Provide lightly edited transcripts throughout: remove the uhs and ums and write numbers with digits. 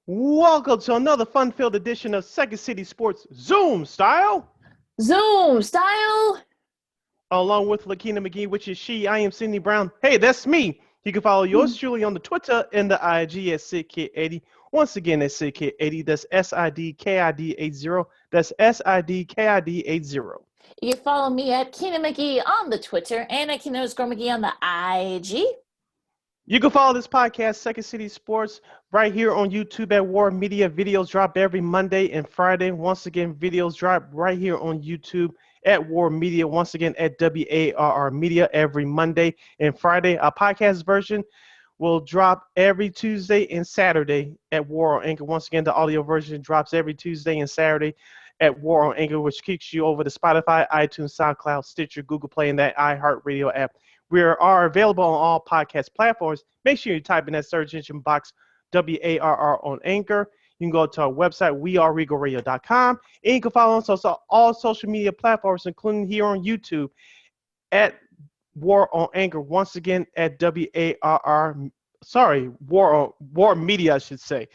Welcome to another fun-filled edition of Second City Sports Zoom Style. Zoom style. Along with Lakeena McGee, which is she. I am Sydney Brown. Hey, that's me. You can follow yours truly on the Twitter and the IG at SidKid80. Once again, that's SidKid80. That's SIDKID80. That's SIDKID80. You can follow me at Keena McGee on the Twitter and at Keena_McGee on the IG. You can follow this podcast, Second City Sports, right here on YouTube at War Media. Videos drop every Monday and Friday. Once again, videos drop right here on YouTube at War Media. Once again, at WARR Media every Monday and Friday. Our podcast version will drop every Tuesday and Saturday at War on Anchor. Once again, the audio version drops every Tuesday and Saturday at War on Anchor, which kicks you over to Spotify, iTunes, SoundCloud, Stitcher, Google Play, and that iHeartRadio app. We are available on all podcast platforms. Make sure you type in that search engine box, WARR on Anchor. You can go to our website, weareregalradio.com. And you can follow us on all social media platforms, including here on YouTube, at War on Anchor. Once again, at War Media, I should say.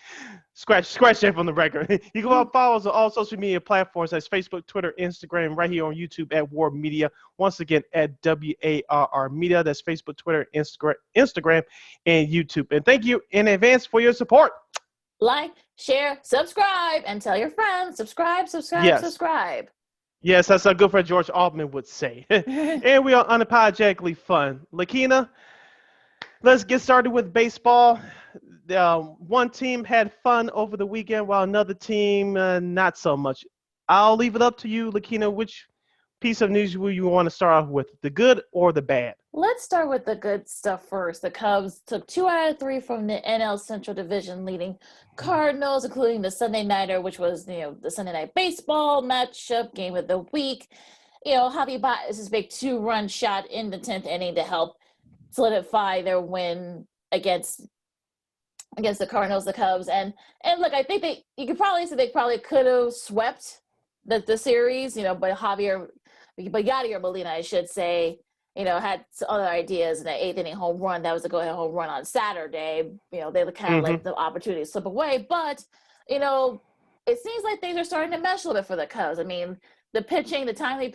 Scratch that from the record. You can follow us on all social media platforms. That's Facebook, Twitter, Instagram, right here on YouTube at War Media. Once again, at WARR Media. That's Facebook, Twitter, Instagram, and YouTube. And thank you in advance for your support. Like, share, subscribe, and tell your friends. Subscribe. Yes, that's our good friend George Altman would say. And we are unapologetically fun. Lakeena, let's get started with baseball. One team had fun over the weekend while another team not so much. I'll leave it up to you, Lakeena. Which piece of news will you want to start off with, the good or the bad? Let's start with the good stuff first. The Cubs took 2 out of 3 from the NL Central Division leading Cardinals, including the Sunday nighter, which was the Sunday night baseball matchup, game of the week. Javi Baez's big 2-run shot in the 10th inning to help solidify their win against the Cardinals, the Cubs. And look, I think you could probably say they probably could have swept the series, but Yadier Molina, I should say, had other ideas in the 8th inning home run. That was a go-ahead home run on Saturday. They kind of let the opportunity slip away. But, it seems like things are starting to mesh a little bit for the Cubs. I mean, the pitching, the timely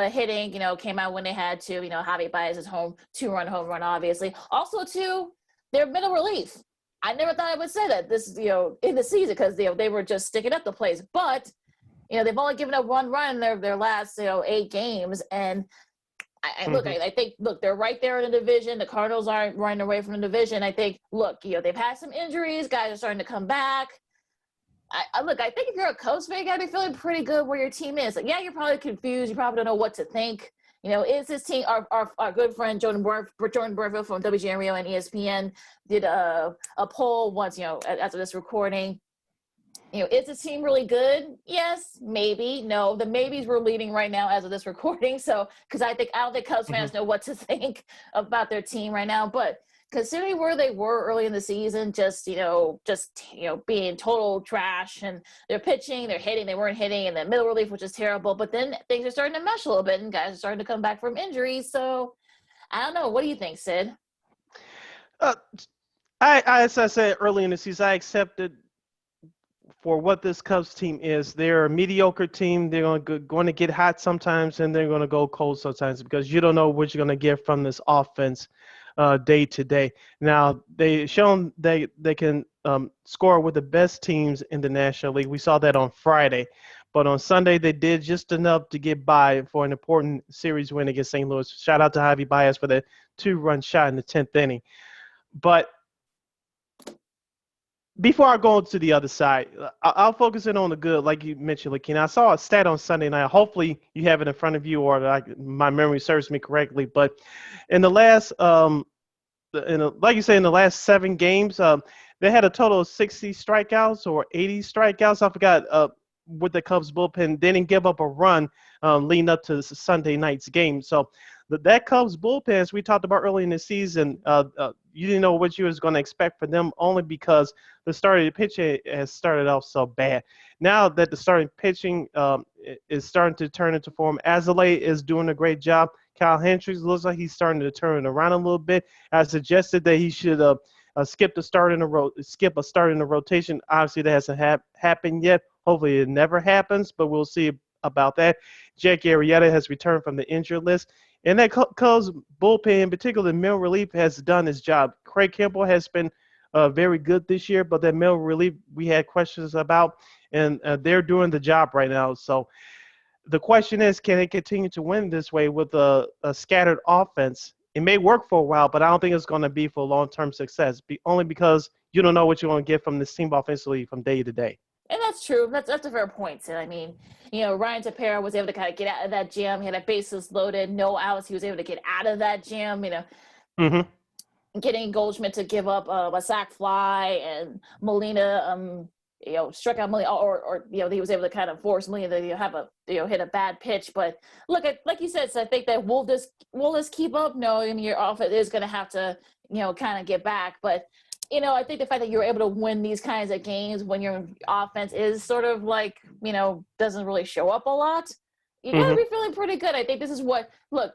hitting, came out when they had to. Javi Baez's 2-run home run, obviously. Also, too, their middle relief. I never thought I would say that this, in the season, because they were just sticking up the place. But, they've only given up 1 run in their last 8 games. And I think they're right there in the division. The Cardinals aren't running away from the division. I think they've had some injuries. Guys are starting to come back. I think if you're a Cubs fan, you gotta be feeling pretty good where your team is. You're probably confused. You probably don't know what to think. Is this team, our good friend Jordan Burfield from WGN Rio and ESPN did a poll once, after this recording. Is the team really good? Yes, maybe. No, the maybes we're leading right now as of this recording. So, because I don't think Cubs fans know what to think about their team right now. But considering where they were early in the season, just being total trash, and they're pitching, they're hitting, they weren't hitting, and the middle relief, which is terrible. But then things are starting to mesh a little bit, and guys are starting to come back from injuries. So, I don't know. What do you think, Sid? As I said early in the season, I accepted for what this Cubs team is. They're a mediocre team. They're going to get hot sometimes, and they're going to go cold sometimes, because you don't know what you're going to get from this offense day to day. Now, they've shown they can score with the best teams in the National League. We saw that on Friday. But on Sunday, they did just enough to get by for an important series win against St. Louis. Shout out to Javi Baez for that 2-run shot in the 10th inning. But before I go to the other side, I'll focus in on the good, like you mentioned, Lakeena. I saw a stat on Sunday night. Hopefully, you have it in front of you, or my memory serves me correctly. But in the last, like you say, in the last 7 games, they had a total of 60 strikeouts or 80 strikeouts. I forgot with the Cubs bullpen. They didn't give up a run leading up to Sunday night's game. So that Cubs bullpen, as we talked about early in the season, you didn't know what you was going to expect for them, only because the starting pitching has started off so bad. Now that the starting pitching is starting to turn into form, Azalea is doing a great job. Kyle Hendricks looks like he's starting to turn it around a little bit. I suggested that he should skip a start in the rotation. Obviously, that hasn't happened yet. Hopefully, it never happens, but we'll see about that. Jack Arrieta has returned from the injured list. And that Cubs bullpen, in particular, middle relief, has done his job. Craig Kimbrell has been very good this year, but that middle relief we had questions about, and they're doing the job right now. So the question is, can they continue to win this way with a scattered offense? It may work for a while, but I don't think it's going to be for long-term success, only because you don't know what you're going to get from this team offensively from day to day. And that's true. That's a fair point, Sid. I mean, Ryan Tepera was able to kind of get out of that jam. He had a bases loaded, no outs. He was able to get out of that jam. Getting Goldschmidt to give up a sac fly, and Molina, struck out Molina, or he was able to kind of force Molina to have hit a bad pitch. But look, like you said, so I think that will this keep up? No, I mean, your offense is going to have to kind of get back, but. I think the fact that you're able to win these kinds of games when your offense is sort of like, doesn't really show up a lot, you got to be feeling pretty good. I think this is what, look,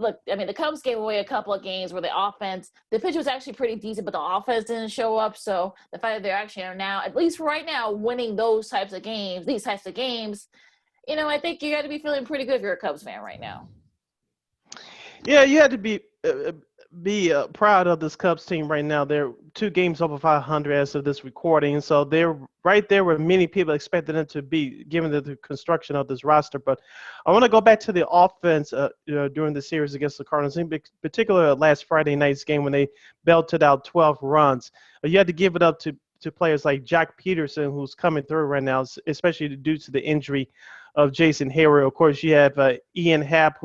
I mean, the Cubs gave away a couple of games where the pitch was actually pretty decent, but the offense didn't show up. So the fact that they're actually now, at least right now, winning these types of games, I think you got to be feeling pretty good if you're a Cubs fan right now. Yeah, you had to be proud of this Cubs team right now. They're 2 games over 500 as of this recording, so they're right there where many people expected them to be, given the construction of this roster. But I want to go back to the offense during the series against the Cardinals, in particular last Friday night's game when they belted out 12 runs. You had to give it up to players like Jack Peterson, who's coming through right now, especially due to the injury of Jason Hayward. Of course, you have Ian Happ,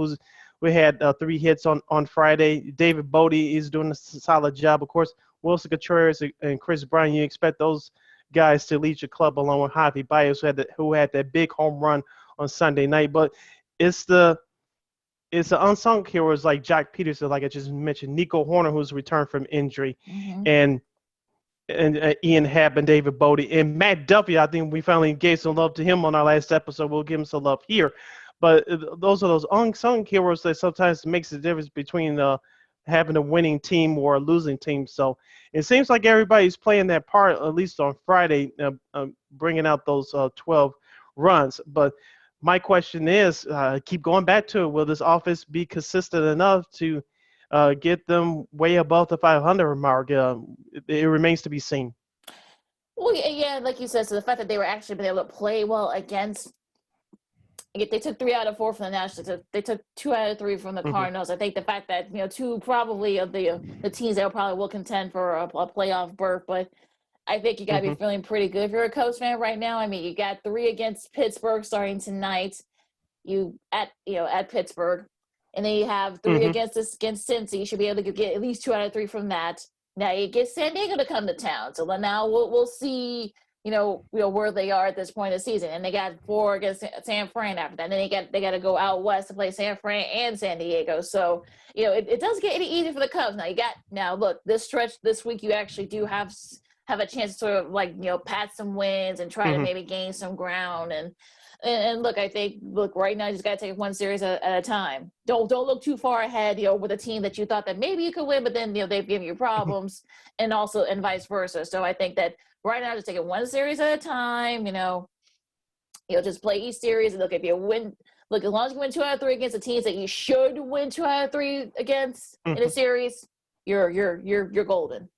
we had 3 hits on Friday. David Bodie is doing a solid job. Of course, Wilson Contreras and Chris Bryant, you expect those guys to lead your club along with Javi Baez, who had that big home run on Sunday night. But it's the unsung heroes like Jack Peterson, like I just mentioned, Nico Horner, who's returned from injury, and Ian Happ and David Bodie. And Matt Duffy, I think we finally gave some love to him on our last episode. We'll give him some love here. But those are those unsung heroes that sometimes makes the difference between having a winning team or a losing team. So it seems like everybody's playing that part, at least on Friday, bringing out those 12 runs. But my question is, keep going back to it, will this offense be consistent enough to get them way above the 500 mark? It remains to be seen. Well, yeah, like you said, so the fact that they were actually been able to play well against – they took 3 out of 4 from the Nationals. They took 2 out of 3 from the Cardinals. I think the fact that 2 probably of the teams that probably will contend for a playoff berth, but I think you got to be feeling pretty good if you're a Cubs fan right now. I mean, you got 3 against Pittsburgh starting tonight. At Pittsburgh, and then you have 3 against Cincy. You should be able to get at least 2 out of 3 from that. Now you get San Diego to come to town, so now we'll see. Where they are at this point of the season. And they got 4 against San Fran after that. And then they got to go out west to play San Fran and San Diego. So, it doesn't get any easier for the Cubs. Now look, this stretch this week, you actually do have a chance to sort of pat some wins and try to maybe gain some ground. And look, I think, right now you just got to take one series at a time. Don't look too far ahead, with a team that you thought that maybe you could win, but then, they've given you problems and vice versa. So I think that right now, just take it one series at a time, just play each series. And look, if you win, as long as you win 2 out of 3 against the teams that you should win 2 out of 3 against in a series, you're golden.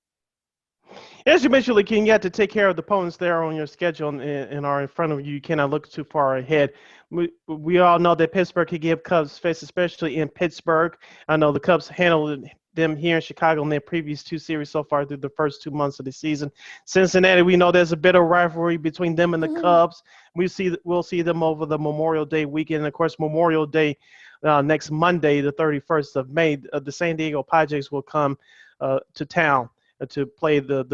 As you mentioned, Lakeena, you have to take care of the opponents there on your schedule and are in front of you. You cannot look too far ahead. We all know that Pittsburgh can give Cubs face, especially in Pittsburgh. I know the Cubs handled them here in Chicago in their previous 2 series so far through the first 2 months of the season. Cincinnati, we know there's a bit of rivalry between them and the Cubs. We'll see them over the Memorial Day weekend. And, of course, Memorial Day next Monday, the 31st of May, the San Diego Padres will come to town to play the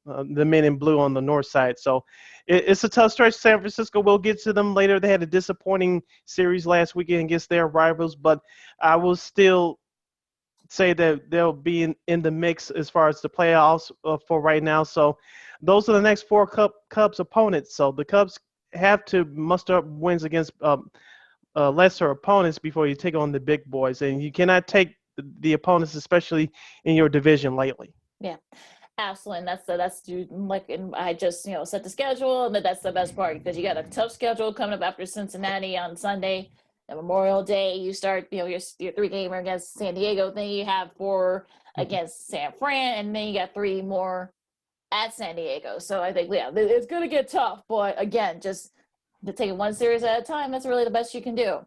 men in blue on the north side. So it's a tough stretch. San Francisco will get to them later. They had a disappointing series last weekend against their rivals, but I will still say that they'll be in the mix as far as the playoffs for right now. So those are the next 4 Cubs opponents. So the Cubs have to muster up wins against lesser opponents before you take on the big boys. And you cannot take the opponents, especially in your division lately. Yeah. Absolutely, and and I just set the schedule, and that's the best part because you got a tough schedule coming up after Cincinnati on Sunday, and Memorial Day. You start your 3-gamer against San Diego. Then you have 4 against San Fran, and then you got 3 more at San Diego. So I think it's gonna get tough, but again, just to take it one series at a time. That's really the best you can do.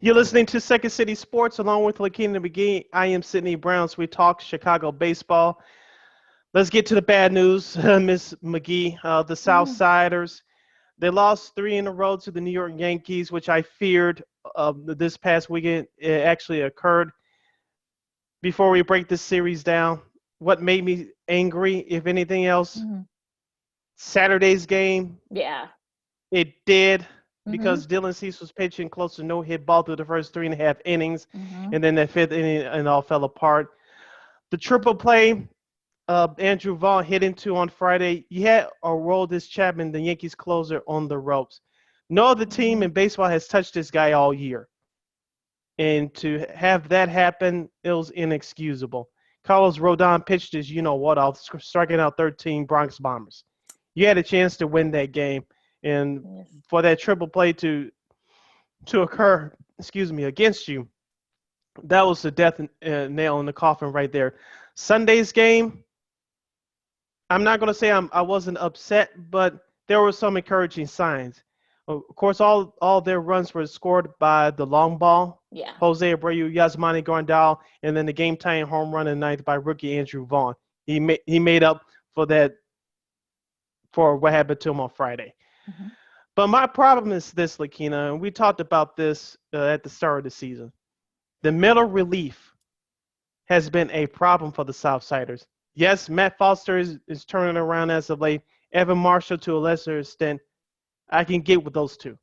You're listening to Second City Sports along with Lakeena McGee. I am Sydney Browns. We talk Chicago baseball. Let's get to the bad news, Miss McGee. The Southsiders, they lost 3 in a row to the New York Yankees, which I feared this past weekend. It actually occurred. Before we break this series down, what made me angry, if anything else, Saturday's game. Yeah. It did. Because Dylan Cease was pitching close to no-hit ball through the first 3.5 innings, and then that 5th inning, and all fell apart. The triple play Andrew Vaughn hit into on Friday, you had Aroldis Chapman, the Yankees closer, on the ropes. No other team in baseball has touched this guy all year. And to have that happen, it was inexcusable. Carlos Rodon pitched his off, striking out 13 Bronx Bombers. You had a chance to win that game. And for that triple play to occur, against you, that was the death nail in the coffin right there. Sunday's game, I'm not going to say I wasn't upset, but there were some encouraging signs. Of course, all their runs were scored by the long ball. Yeah. Jose Abreu, Yasmani Grandal, and then the game-tying home run in the ninth by rookie Andrew Vaughn. He made up for that, for what happened to him on Friday. But my problem is this, Lakeena, and we talked about this at the start of the season. The middle relief has been a problem for the Southsiders. Yes, Matt Foster is turning around as of late. Evan Marshall, to a lesser extent, I can get with those 2.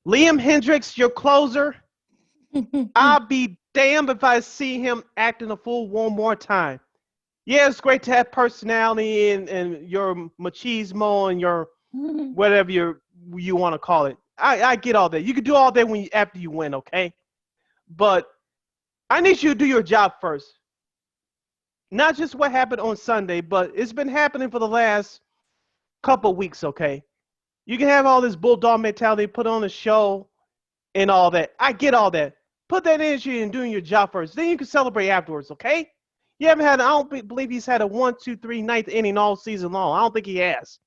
Liam Hendriks, your closer, I'll be damned if I see him acting a fool one more time. Yeah, it's great to have personality and your machismo and your whatever you want to call it. I get all that. You can do all that after you win, okay? But I need you to do your job first. Not just what happened on Sunday, but it's been happening for the last couple weeks, okay? You can have all this bulldog mentality, put on a show and all that. I get all that. Put that energy in doing your job first. Then you can celebrate afterwards, okay? You haven't had, I don't believe he's had a 1, 2, 3 ninth inning all season long. I don't think he has.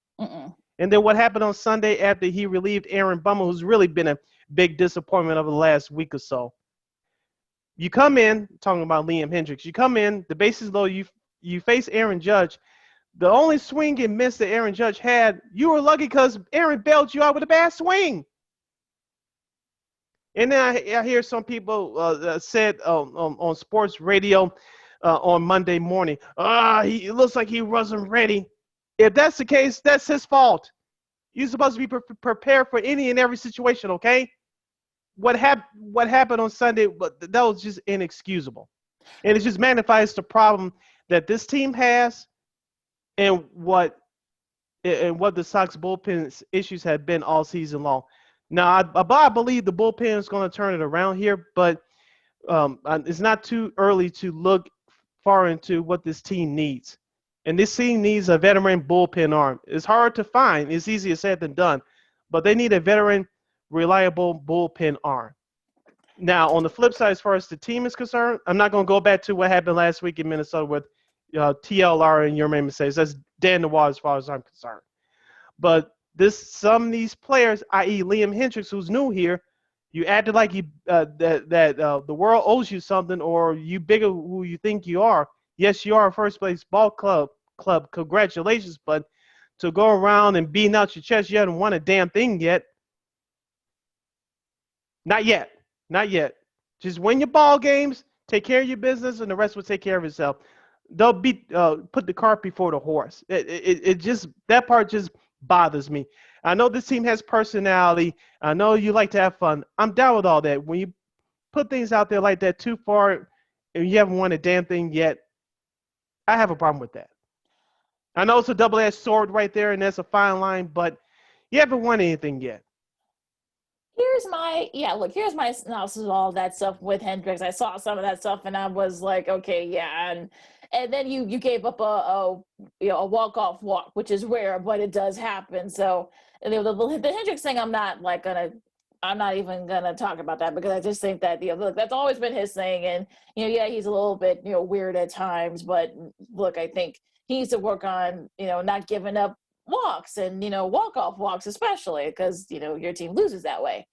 And then what happened on Sunday after he relieved Aaron Bummer, who's really been a big disappointment over the last week or so. You come in, talking about Liam Hendriks, you come in, the bases low, you face Aaron Judge. The only swing and miss that Aaron Judge had, you were lucky because Aaron bailed you out with a bad swing. And then I hear some people said on sports radio on Monday morning, it looks like he wasn't ready. If that's the case, that's his fault. You're supposed to be prepared for any and every situation, okay? What happened on Sunday, that was just inexcusable. And it just magnifies the problem that this team has and what the Sox bullpen's issues have been all season long. Now, I believe the bullpen is going to turn it around here, but it's not too early to look far into what this team needs. And this team needs a veteran bullpen arm. It's hard to find. It's easier said than done. But they need a veteran, reliable bullpen arm. Now, on the flip side, as far as the team is concerned, I'm not going to go back to what happened last week in Minnesota with TLR and Yermin Mercedes. That's dead in the water as far as I'm concerned. But some of these players, i.e. Liam Hendriks, who's new here, you acted like the world owes you something or you bigger who you think you are. Yes, you are a first-place ball club. Congratulations. But to go around and beating out your chest, you haven't won a damn thing yet. Not yet. Not yet. Just win your ball games, take care of your business, and the rest will take care of itself. They'll put the cart before the horse. It just, that part just bothers me. I know this team has personality. I know you like to have fun. I'm down with all that. When you put things out there like that too far and you haven't won a damn thing yet, I have a problem with that. I know it's a double-edged sword right there, and that's a fine line, but you haven't won anything yet. Here's my analysis of all that stuff with Hendriks. I saw some of that stuff, and I was like, okay, yeah. and then you gave up a walk-off walk, which is rare, but it does happen. So the Hendricks thing, I'm not even gonna talk about that, because I just think that look, that's always been his thing, and yeah, he's a little bit weird at times, but look, I think he needs to work on not giving up walks and walk-off walks, especially because your team loses that way.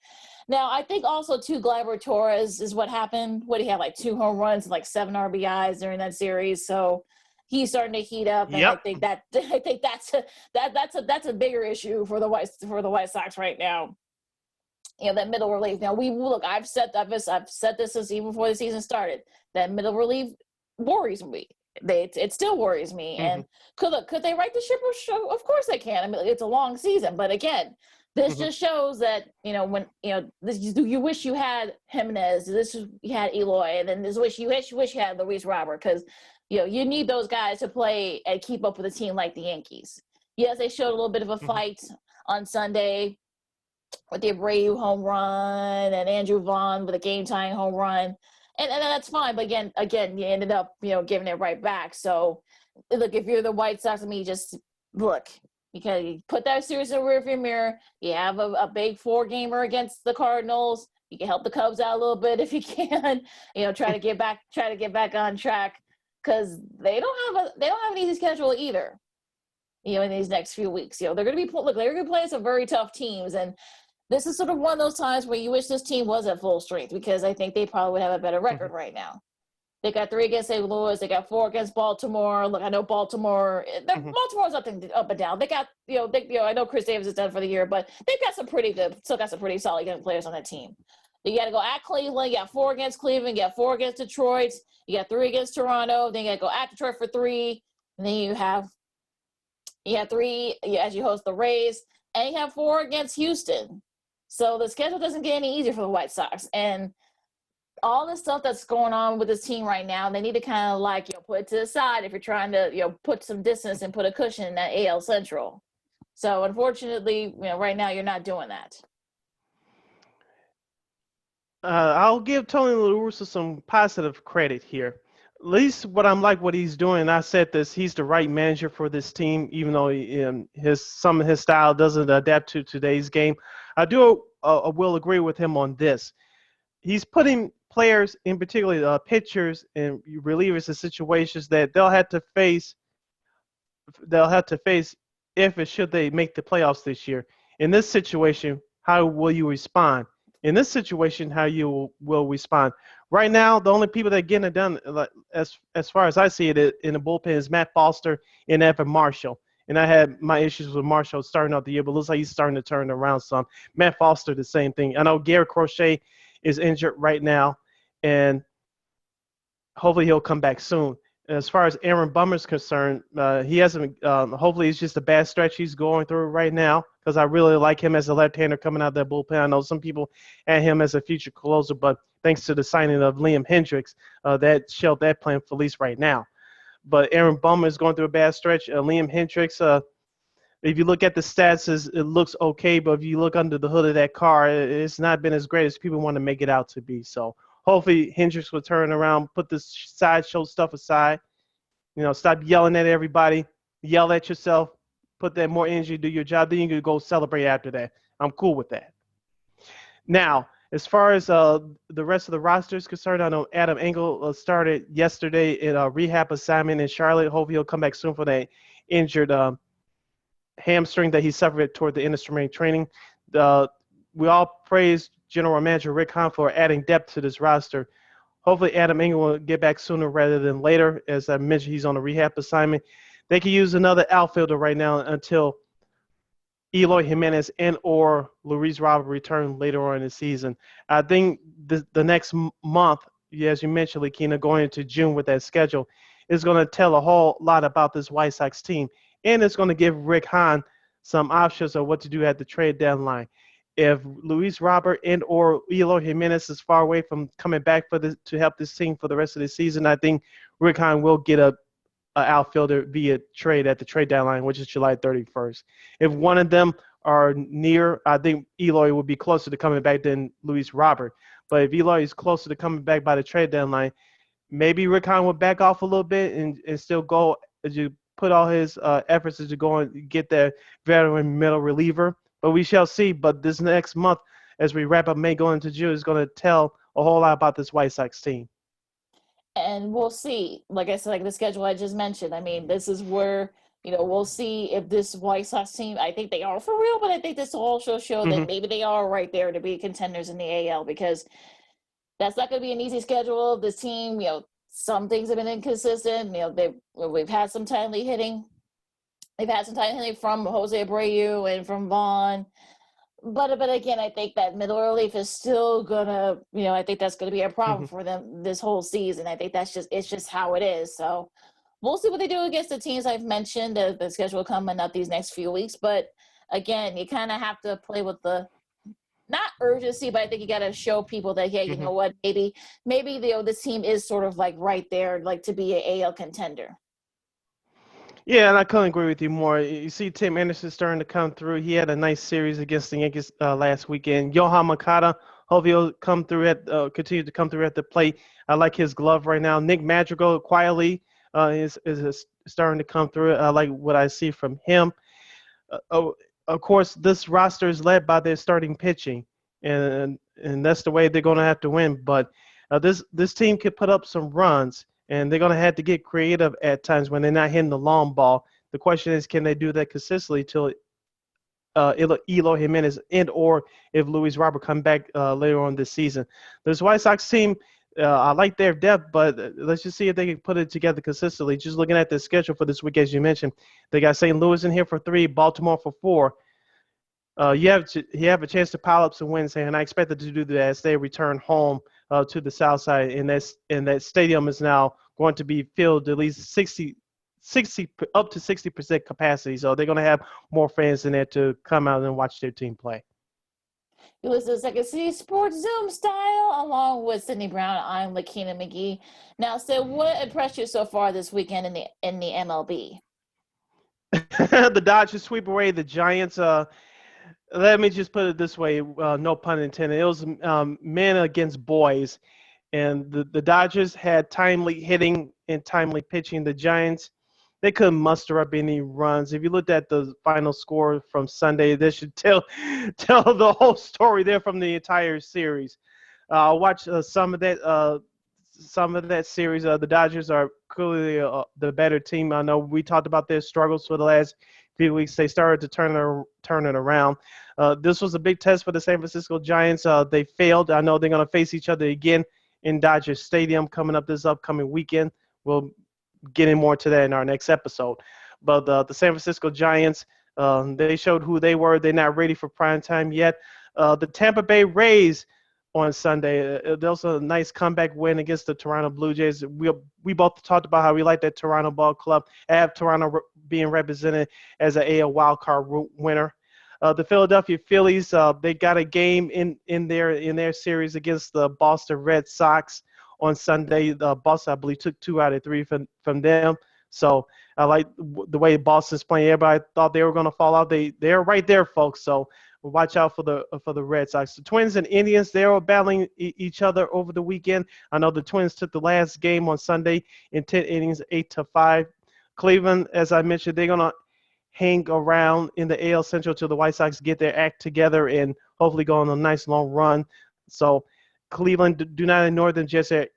Now, I think also too, Gleyber Torres is what happened. What, he had like 2 home runs and like 7 RBIs during that series, so he's starting to heat up, and Yep. I think that's a bigger issue for the White Sox right now. That middle relief. Now I've said this since even before the season started. That middle relief worries me. It still worries me. Mm-hmm. And could they right the ship? Of course they can. I mean, it's a long season, but again, this just shows that when you wish you had Jimenez, you had Eloy, and then you wish you had Luis Robert, because you need those guys to play and keep up with a team like the Yankees. Yes, they showed a little bit of a fight on Sunday with the Abreu home run and Andrew Vaughn with a game-tying home run, and that's fine. But again, you ended up giving it right back. So look, if you're the White Sox, just look. You put that series in the rearview mirror. You have a big 4-gamer against the Cardinals. You can help the Cubs out a little bit if you can. Try to get back on track, because they don't have an easy schedule either. In these next few weeks, they're going to be playing some very tough teams, and this is sort of one of those times where you wish this team was at full strength, because I think they probably would have a better record right now. They got 3 against St. Louis. They got 4 against Baltimore. Look, I know Baltimore's up and down. They got, I know Chris Davis is done for the year, but they've got some pretty solid young players on that team. You got to go at Cleveland. You got 4 against Cleveland. You got 4 against Detroit. You got 3 against Toronto. Then you got to go at Detroit for 3. And then you have 3 as you host the Rays, and you have 4 against Houston. So the schedule doesn't get any easier for the White Sox, and all this stuff that's going on with this team right now, they need to kind of put it to the side if you're trying to put some distance and put a cushion in that AL Central. So unfortunately, right now you're not doing that. I'll give Tony La Russa some positive credit here. At least what he's doing. I said this, he's the right manager for this team, even though some of his style doesn't adapt to today's game. I will agree with him on this. He's putting players, in particular pitchers and relievers, in situations that they'll have to face if and should they make the playoffs this year. In this situation, how will you respond? In this situation, how you will respond. Right now, the only people that are getting it done, as far as I see it, in the bullpen is Matt Foster and Evan Marshall. And I had my issues with Marshall starting out the year, but it looks like he's starting to turn around some. Matt Foster, the same thing. I know Garrett Crochet is injured right now, and hopefully he'll come back soon. As far as Aaron Bummer's concerned, he hasn't. Hopefully, it's just a bad stretch he's going through right now, because I really like him as a left-hander coming out of that bullpen. I know some people had him as a future closer, but thanks to the signing of Liam Hendricks, that shelved that plan for at least right now. But Aaron Bummer is going through a bad stretch. Liam Hendricks, if you look at the stats, it looks okay, but if you look under the hood of that car, it's not been as great as people want to make it out to be. So hopefully Hendricks will turn around, put this sideshow stuff aside, stop yelling at everybody, yell at yourself, put that more energy, do your job, then you can go celebrate after that. I'm cool with that. Now, as far as the rest of the roster is concerned, I know Adam Engel started yesterday in a rehab assignment in Charlotte. Hopefully he'll come back soon for that injured hamstring that he suffered toward the end of spring training. We all praise General Manager Rick Hahn for adding depth to this roster. Hopefully Adam Engel will get back sooner rather than later. As I mentioned, he's on a rehab assignment. They could use another outfielder right now until Eloy Jimenez and or Luis Robert return later on in the season. I think the next month, as you mentioned, Lakeena, going into June with that schedule, is going to tell a whole lot about this White Sox team. And it's going to give Rick Hahn some options of what to do at the trade deadline. If Luis Robert and or Eloy Jimenez is far away from coming back to help this team for the rest of the season, I think Rick Hahn will get a outfielder via trade at the trade deadline, which is July 31st. If one of them are near, I think Eloy will be closer to coming back than Luis Robert. But if Eloy is closer to coming back by the trade deadline, maybe Rick Hahn will back off a little bit and still go as you put all his efforts to go and get that veteran middle reliever. But we shall see. But this next month, as we wrap up May going into June, is going to tell a whole lot about this White Sox team. And we'll see. Like I said, like the schedule I just mentioned. I mean, this is where, we'll see if this White Sox team, I think they are for real, but I think this will also show that maybe they are right there to be contenders in the AL, because that's not going to be an easy schedule. This team, some things have been inconsistent. We've had some timely hitting. They've had some timely hitting from Jose Abreu and from Vaughn. But again, I think that middle relief is still gonna, I think that's gonna be a problem for them this whole season. I think it's just how it is. So we'll see what they do against the teams I've mentioned. The schedule coming up these next few weeks. But again, you kind of have to play with the not urgency, but I think you got to show people that, hey, you know what, maybe this team is sort of like right there, like to be an AL contender. Yeah, and I couldn't agree with you more. You see Tim Anderson starting to come through. He had a nice series against the Yankees last weekend. Yohan Moncada, hope he'll continue to come through at the plate. I like his glove right now. Nick Madrigal quietly is starting to come through. I like what I see from him. Of course, this roster is led by their starting pitching, and that's the way they're going to have to win. But this team could put up some runs, and they're going to have to get creative at times when they're not hitting the long ball. The question is, can they do that consistently till Eloy Jimenez or if Luis Robert come back later on this season? This White Sox team, I like their depth, but let's just see if they can put it together consistently. Just looking at the schedule for this week, as you mentioned, they got St. Louis in here for 3, Baltimore for 4. You have a chance to pile up some wins here, and I expect them to do that as they return home to the South Side, and that stadium is now going to be filled at least 60 up to 60% capacity. So they're going to have more fans in there to come out and watch their team play. You listen to Second City Sports Zoom style along with Sydney Brown. I'm Lakeena McGee. Now, Sid, what impressed you so far this weekend in the MLB? The Dodgers sweep away the Giants. Let me just put it this way, no pun intended. It was men against boys, and the Dodgers had timely hitting and timely pitching. The Giants, they couldn't muster up any runs. If you looked at the final score from Sunday, this should tell the whole story there from the entire series. I watched some of that series. The Dodgers are clearly the better team. I know we talked about their struggles for the last few weeks. They started to turn it around. This was a big test for the San Francisco Giants. They failed. I know they're going to face each other again in Dodger Stadium coming up this upcoming weekend. We'll get in more to that in our next episode. But the San Francisco Giants, they showed who they were. They're not ready for prime time yet. The Tampa Bay Rays on Sunday, there was a nice comeback win against the Toronto Blue Jays. We both talked about how we like that Toronto ball club. I have Toronto being represented as an AL wildcard winner. The Philadelphia Phillies, they got a game in their series against the Boston Red Sox on Sunday. Boston, I believe, took 2 out of 3 from them. So I like the way Boston's playing. Everybody thought they were going to fall out. They're right there, folks. So watch out for the Red Sox. The Twins and Indians, they were battling each other over the weekend. I know the Twins took the last game on Sunday in 10 innings, 8-5. Cleveland, as I mentioned, they're going to hang around in the AL Central till the White Sox get their act together and hopefully go on a nice long run. So Cleveland, do not ignore them just yet.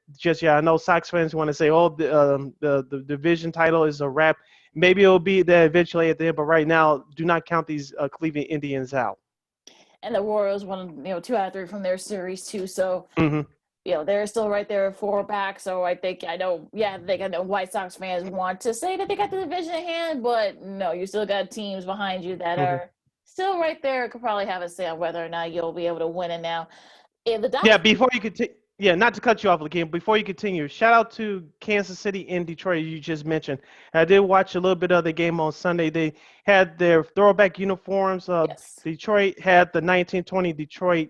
I know Sox fans want to say, oh, the division title is a wrap. Maybe it'll be there eventually at the end, but right now, do not count these Cleveland Indians out. And the Royals won, 2 out of 3 from their series too. So, they're still right there 4 back. So I know White Sox fans want to say that they got the division in hand, but no, you still got teams behind you that are still right there. Could probably have a say on whether or not you'll be able to win it now. Before you continue, not to cut you off, Lakeem, before you continue, shout out to Kansas City and Detroit, you just mentioned. I did watch a little bit of the game on Sunday. They had their throwback uniforms. Yes. Detroit had the 1920 Detroit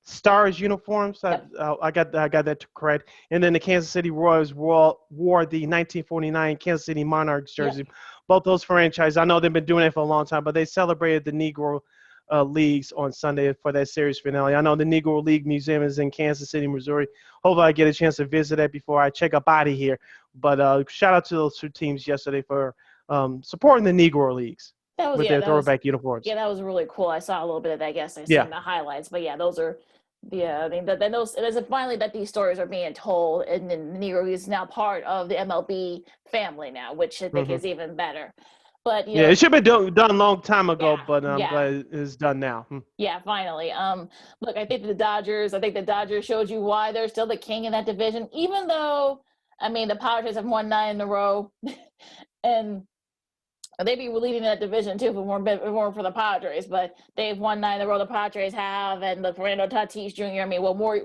Stars uniforms. Yep. I got that correct. And then the Kansas City Royals wore the 1949 Kansas City Monarchs jersey. Yep. Both those franchises, I know they've been doing it for a long time, but they celebrated the Negro leagues on Sunday for that series finale. I know the Negro League Museum is in Kansas City, Missouri. Hopefully I get a chance to visit that before I check up out of here. But shout out to those two teams yesterday for supporting the Negro Leagues with their throwback uniforms. That was really cool. I saw a little bit of that. I guess I seen the highlights, but yeah, those are. Yeah, I mean, then those it is finally that these stories are being told, and the Negro is now part of the MLB family now, which I think is even better. But it should have been done a long time ago, but I'm glad it's done now. Yeah, finally. Look, I think the Dodgers showed you why they're still the king in that division, even though, I mean, the Padres have won 9 in a row, and they'd be leading that division too if it weren't for the Padres. But they've won 9 in a row. The Padres have, and the Fernando Tatis Jr. I mean, what more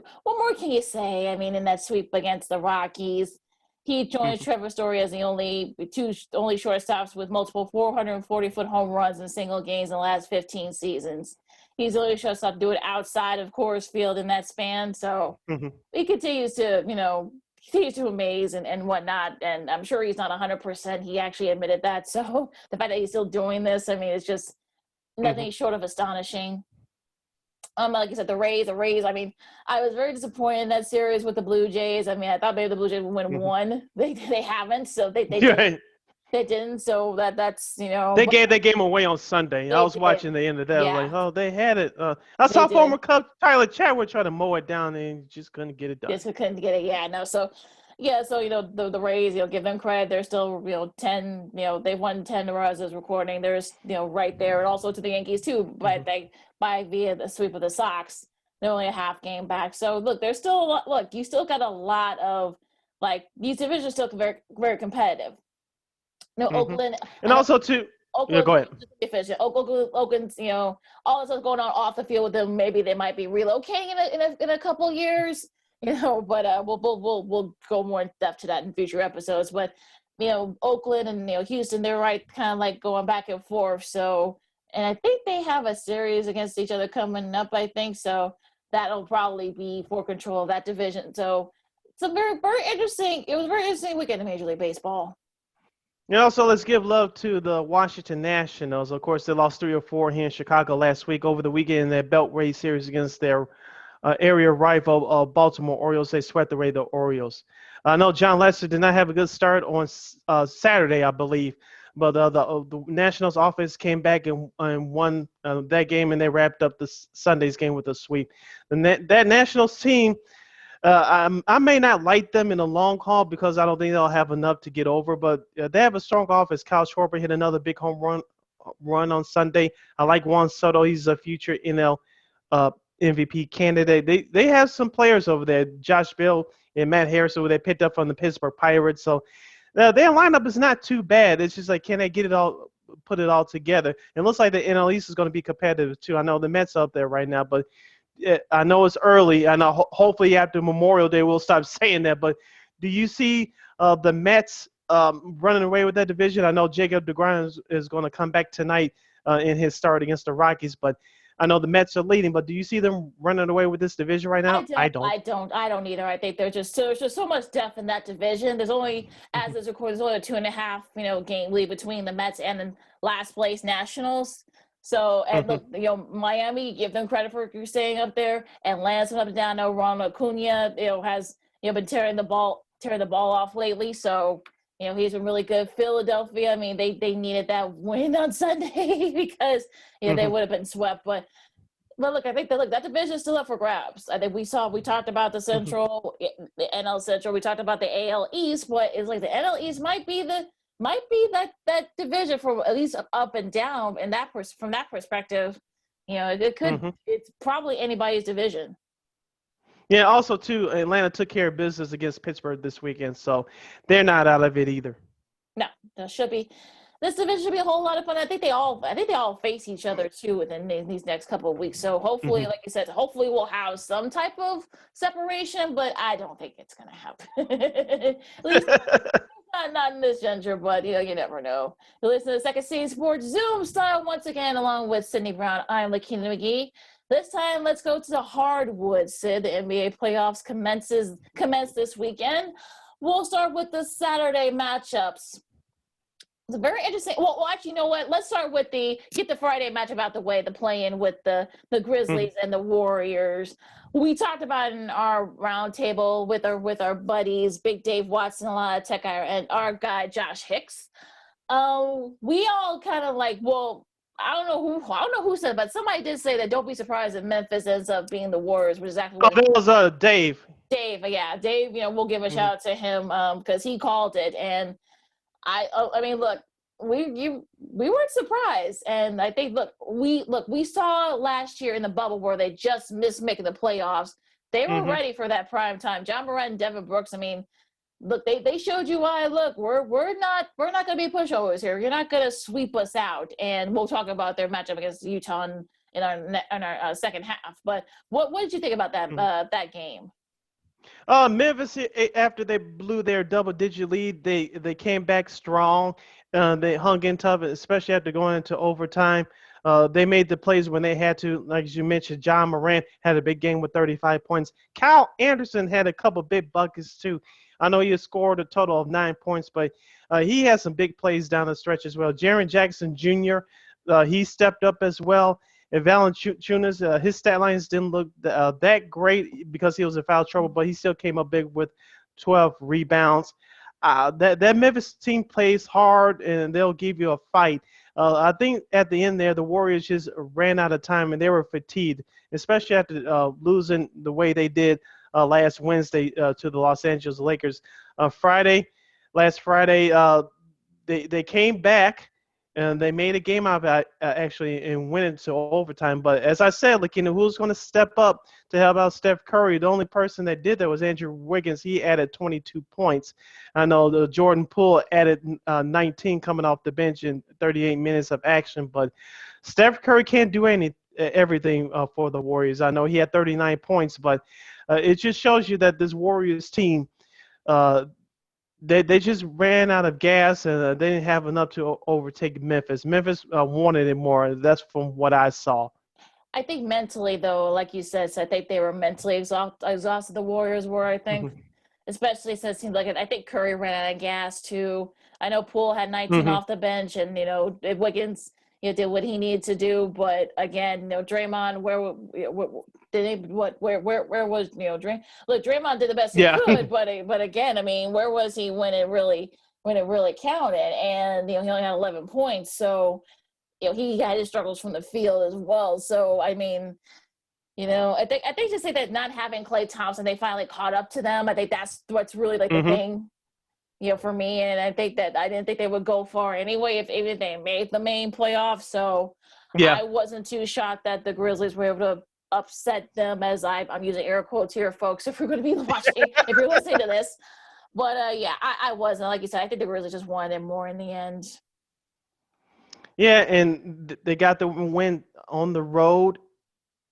can you say? I mean, in that sweep against the Rockies, he joins Trevor Story as the only shortstops with multiple 440-foot home runs in single games in the last 15 seasons. He's the only shortstop to do it outside of Coors Field in that span. So he continues to, amaze and whatnot. And I'm sure he's not 100%. He actually admitted that. So the fact that he's still doing this, I mean, it's just nothing short of astonishing. Like I said, the Rays, I mean, I was very disappointed in that series with the Blue Jays. I mean, I thought maybe the Blue Jays would win one. They haven't, so they didn't. So that's, They gave that game away on Sunday. I was watching the end of that. I was like, oh, they had it. I saw former Cub Tyler Chatwood try to mow it down and just couldn't get it done. Just couldn't get it. Yeah, no. So, the Rays, give them credit. They're still, 10, they've won 10 in a row as recording. There's, right there. And also to the Yankees too, but via the sweep of the Sox. They're only a half game back. So look, there's still a lot. Look, you still got a lot of, these divisions are still very, very competitive. Oakland. And also too. Oakland, go ahead. Oakland's, all this stuff going on off the field with them. Maybe they might be relocating in a couple years, but we'll go more in depth to that in future episodes. But, Oakland and, Houston, they're right kind of going back and forth. So, and I think they have a series against each other coming up, I think. So that'll probably be for control of that division. So it's a very, very interesting weekend in Major League Baseball. And also, let's give love to the Washington Nationals. Of course, they lost 3 or 4 here in Chicago last week over the weekend in their Beltway series against their area rival, Baltimore Orioles. They swept away the Orioles. I know John Lester did not have a good start on Saturday, I believe, but the Nationals offense came back and won that game, and they wrapped up the Sunday's game with a sweep. That Nationals team, I may not like them in the long haul because I don't think they'll have enough to get over, but they have a strong offense. Kyle Schwarber hit another big home run on Sunday. I like Juan Soto. He's a future NL MVP candidate. They have some players over there, Josh Bell and Matt Harris, who they picked up from the Pittsburgh Pirates. So their lineup is not too bad. It's just can they put it all together? It looks like the NL East is going to be competitive too. I know the Mets are up there right now, but I know it's early. I know hopefully after Memorial Day we'll stop saying that. But do you see the Mets running away with that division? I know Jacob deGrom is going to come back tonight in his start against the Rockies, but I know the Mets are leading. But do you see them running away with this division right now? I don't either. I think there's just so much depth in that division. There's only, as is recorded, there's only a 2.5 game lead between the Mets and the last place Nationals. So, and look, Miami, give them credit for staying up there. Atlanta's up and down. No, Ronald Acuna, has been tearing the ball off lately. So, he's been really good. Philadelphia, I mean, they needed that win on Sunday because they would have been swept. But look, I think that division is still up for grabs. I think we talked about the Central, the NL Central. We talked about the AL East, but it's like the NL East might be that division for at least up and down, and from that perspective, it could it's probably anybody's division. Yeah. Also, too, Atlanta took care of business against Pittsburgh this weekend, so they're not out of it either. No, this division should be a whole lot of fun. I think they all face each other too within these next couple of weeks. So hopefully, like you said, hopefully we'll have some type of separation, but I don't think it's going to happen. At least not in this juncture, but you never know. You listen to Second City Sports Zoom style once again, along with Sydney Brown. I'm Lakeena McGee. This time, let's go to the hardwood. Sid, the NBA playoffs commence this weekend. We'll start with the Saturday matchups. It's a very interesting. Well, actually, you know what? Let's start with get the Friday matchup out the way. The play-in with the Grizzlies and the Warriors. We talked about in our roundtable with our buddies, Big Dave Watson, a lot of tech guy, and our guy Josh Hicks. We all kind of like, well, I don't know who said it, but somebody did say that don't be surprised if Memphis ends up being the Warriors, which is exactly what it was Dave. Dave, yeah, Dave. We'll give a shout out to him because he called it, and I mean, look, we weren't surprised, and I think we saw last year in the bubble where they just missed making the playoffs. They were ready for that prime time. John Morant and Devin Brooks. I mean, look, they showed you why. Look, we're not going to be pushovers here. You're not going to sweep us out, and we'll talk about their matchup against Utah in our second half. But what did you think about that that game? Memphis, after they blew their double-digit lead, they came back strong. They hung in tough, especially after going into overtime. They made the plays when they had to. Like as you mentioned, John Morant had a big game with 35 points. Kyle Anderson had a couple big buckets too. I know he scored a total of 9 points, but he had some big plays down the stretch as well. Jaren Jackson Jr., he stepped up as well. And Valanciunas, his stat lines didn't look that great because he was in foul trouble, but he still came up big with 12 rebounds. That Memphis team plays hard, and they'll give you a fight. I think at the end there, the Warriors just ran out of time, and they were fatigued, especially after losing the way they did last Wednesday to the Los Angeles Lakers. Last Friday, they came back. And they made a game out of it, actually, and went into overtime. But as I said, who's going to step up to help out Steph Curry? The only person that did that was Andrew Wiggins. He added 22 points. I know Jordan Poole added 19 coming off the bench in 38 minutes of action. But Steph Curry can't do everything for the Warriors. I know he had 39 points, but it just shows you that this Warriors team They just ran out of gas, and they didn't have enough to overtake Memphis. Memphis wanted it more. That's from what I saw. I think mentally, though, like you said, so I think they were mentally exhausted. The Warriors were, I think, especially since it seemed like I think Curry ran out of gas too. I know Poole had 19 off the bench, and Wiggins did what he needed to do. But again, Draymond, where was Draymond? Look, Draymond did the best he could, but again, I mean, where was he when it really counted? And he only had 11 points, so he had his struggles from the field as well. So I mean, I think to say that not having Klay Thompson, they finally caught up to them. I think that's what's really like the thing. For me, and I think that I didn't think they would go far anyway if even they made the main playoffs. So I wasn't too shocked that the Grizzlies were able to upset them, as I'm using air quotes here, folks, if we're going to be watching, if you're listening to this. But I wasn't. Like you said, I think the Grizzlies just wanted more in the end. Yeah, and they got the win on the road,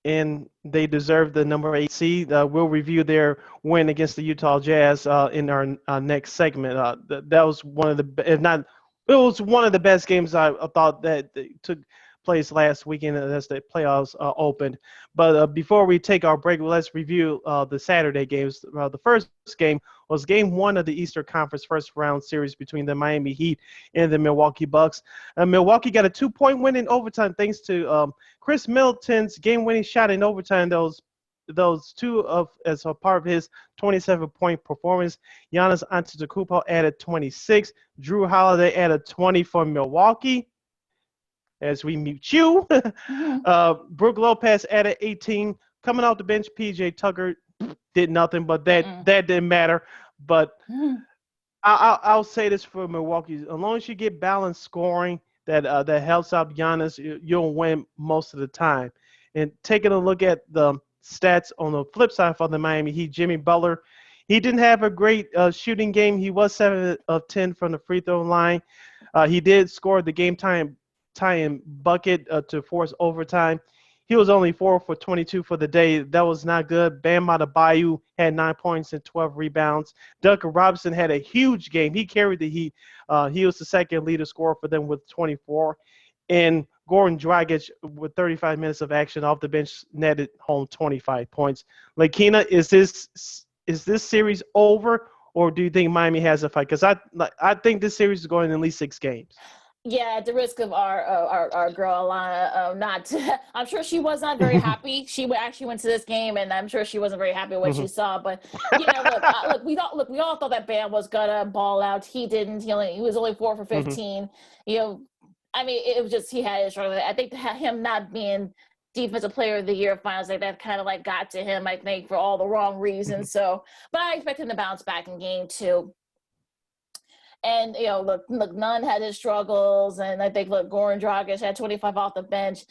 and they deserve the number 8 seed. We'll review their win against the Utah Jazz in our next segment. That was one of the, it was one of the best games I thought that took place last weekend as the playoffs opened. But before we take our break, let's review the Saturday games. The first game was Game 1 of the Eastern Conference first round series between the Miami Heat and the Milwaukee Bucks. Milwaukee got a 2-point win in overtime thanks to Chris Middleton's game-winning shot in overtime. Those two as a part of his 27-point performance. Giannis Antetokounmpo added 26. Drew Holiday added 20 for Milwaukee. As we mute you, Brook Lopez added 18. Coming off the bench, PJ Tucker did nothing, but that didn't matter. But I'll say this for Milwaukee: as long as you get balanced scoring, that helps out Giannis, you'll win most of the time. And taking a look at the stats on the flip side for the Miami Heat, Jimmy Butler, he didn't have a great shooting game. He was 7 of 10 from the free throw line. He did score the game tying bucket to force overtime. He was only 4 for 22 for the day. That was not good. Bam Adebayo had 9 points and 12 rebounds. Duncan Robinson had a huge game. He carried the Heat. He was the second leader scorer for them with 24. And Goran Dragic, with 35 minutes of action off the bench, netted home 25 points. Lakeena, is this series over, or do you think Miami has a fight? Because I think this series is going at least 6 games. Yeah, at the risk of our girl Alana, not, I'm sure she was not very happy. She actually went to this game, and I'm sure she wasn't very happy with what she saw. But yeah, look, we all thought that Bam was gonna ball out. He didn't. He was only 4 for 15. You know, I mean, it was just he had his struggle. I think him not being Defensive Player of the Year finals, like that kind of like got to him. I think for all the wrong reasons. So, but I expect him to bounce back in game 2. And, look, Nunn had his struggles, and I think, Goran Dragic had 25 off the bench.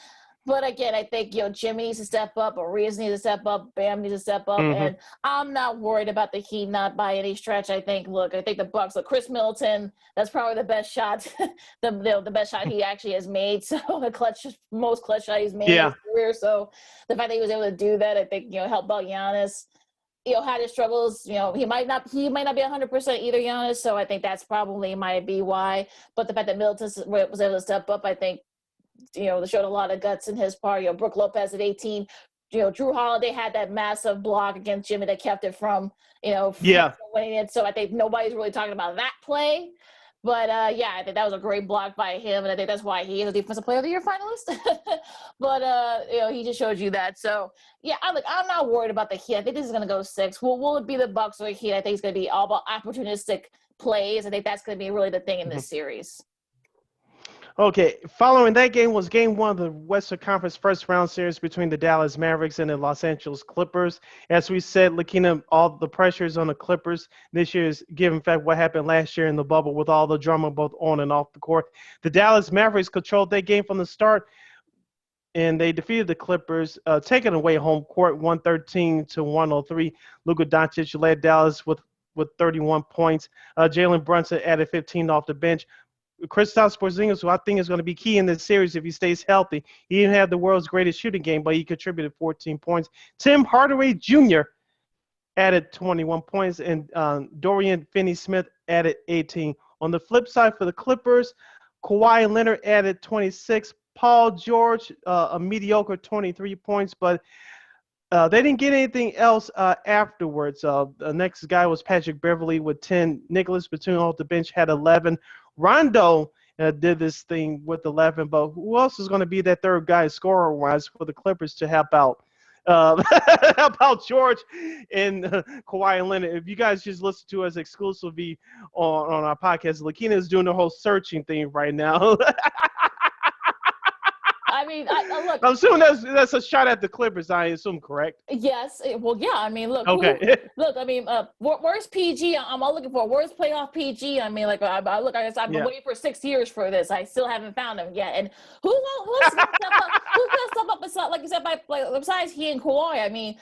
But again, I think, Jimmy needs to step up, Arias needs to step up, Bam needs to step up, and I'm not worried about the Heat not by any stretch. I think the Bucks, Chris Middleton, that's probably the best shot, the best shot he actually has made. So most clutch shot he's made in his career. So the fact that he was able to do that, I think, helped out Giannis. Had his struggles. He might not be 100% either, Giannis. So I think that's probably might be why. But the fact that Middleton was able to step up, I think, they showed a lot of guts in his part. Brooke Lopez at 18. Drew Holiday had that massive block against Jimmy that kept it from, from winning it. So I think nobody's really talking about that play. But, I think that was a great block by him, and I think that's why he is a Defensive Player of the Year finalist. But, he just showed you that. So, yeah, I'm not worried about the Heat. I think this is going to go 6. Will it be the Bucks or the Heat? I think it's going to be all about opportunistic plays. I think that's going to be really the thing in this series. Okay, following that game was game 1 of the Western Conference first round series between the Dallas Mavericks and the Los Angeles Clippers. As we said, Lakeena, all the pressures on the Clippers this year is given fact what happened last year in the bubble with all the drama both on and off the court. The Dallas Mavericks controlled that game from the start, and they defeated the Clippers, taking away home court 113-103. Luka Doncic led Dallas with 31 points. Jalen Brunson added 15 off the bench. Kristaps Porzingis, who I think is going to be key in this series if he stays healthy. He didn't have the world's greatest shooting game, but he contributed 14 points. Tim Hardaway Jr. added 21 points, and Dorian Finney-Smith added 18. On the flip side for the Clippers, Kawhi Leonard added 26. Paul George, a mediocre 23 points, but they didn't get anything else afterwards. The next guy was Patrick Beverley with 10. Nicholas Batum off the bench had 11. Rondo did this thing with 11, but who else is going to be that third guy scorer-wise for the Clippers to help out? Help out George and Kawhi Leonard. If you guys just listen to us exclusively on our podcast, Lakeena is doing the whole searching thing right now. I mean, look. I'm assuming that's a shot at the Clippers. I assume, correct? Yes. Well, yeah. I mean, look. Okay. Look. I mean, where's PG? I'm all looking for. Where's playoff PG? I mean, like, I've been waiting for 6 years for this. I still haven't found him yet. And who's gonna step up besides, like you said, besides he and Kawhi? I mean,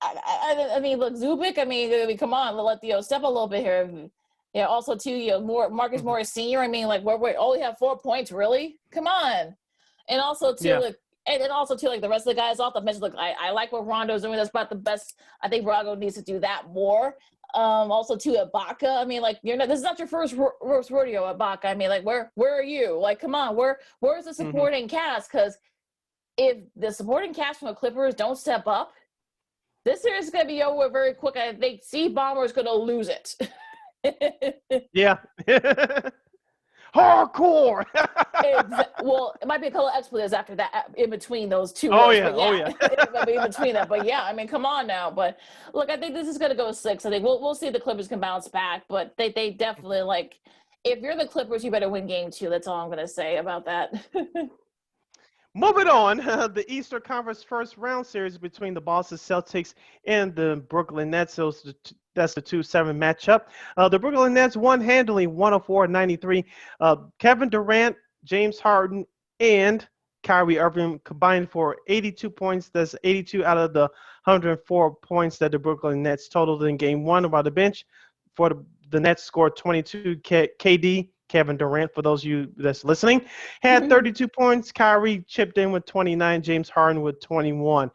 I mean, look, Zubik. I mean, come on, let step a little bit here. Yeah. Also, too, Marcus Morris Sr. I mean, like, we only have 4 points, really? Come on. And also, too, like the rest of the guys off the bench. Look, I like what Rondo's doing. That's about the best. I think Rondo needs to do that more. Also, too, Ibaka. I mean, like, this is not your first rodeo, Ibaka. I mean, like, where are you? Like, come on, where's the supporting cast? Because if the supporting cast from the Clippers don't step up, this series is going to be over very quick. I think Steve Ballmer is going to lose it. Yeah. Hardcore. Well, it might be a couple of expletives after that, in between those two. Oh, words, yeah. It might be in between that. But, yeah, I mean, come on now. But, look, I think this is going to go 6. I think we'll see if the Clippers can bounce back. But they definitely, like, if you're the Clippers, you better win game 2. That's all I'm going to say about that. Moving on, the Eastern Conference first round series between the Boston Celtics and the Brooklyn Nets. So that's the 2-7 matchup. The Brooklyn Nets won handily 104-93. Kevin Durant, James Harden, and Kyrie Irving combined for 82 points. That's 82 out of the 104 points that the Brooklyn Nets totaled in game 1. While the bench for the Nets scored 22. KD, Kevin Durant, for those of you that's listening, had 32 points. Kyrie chipped in with 29. James Harden with 21.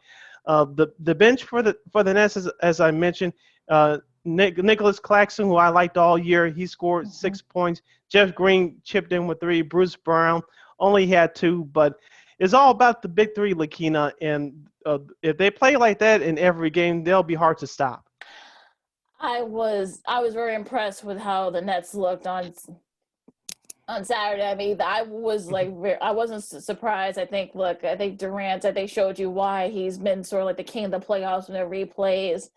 The bench for the Nets, as I mentioned, Nicholas Claxton, who I liked all year, he scored 6 points. Jeff Green chipped in with 3. Bruce Brown only had 2, but it's all about the big 3, Lakeena, and if they play like that in every game, they'll be hard to stop. I was very impressed with how the Nets looked on Saturday. I mean, I was like, I wasn't surprised. I think Durant, I think showed you why he's been sort of like the king of the playoffs in the replays.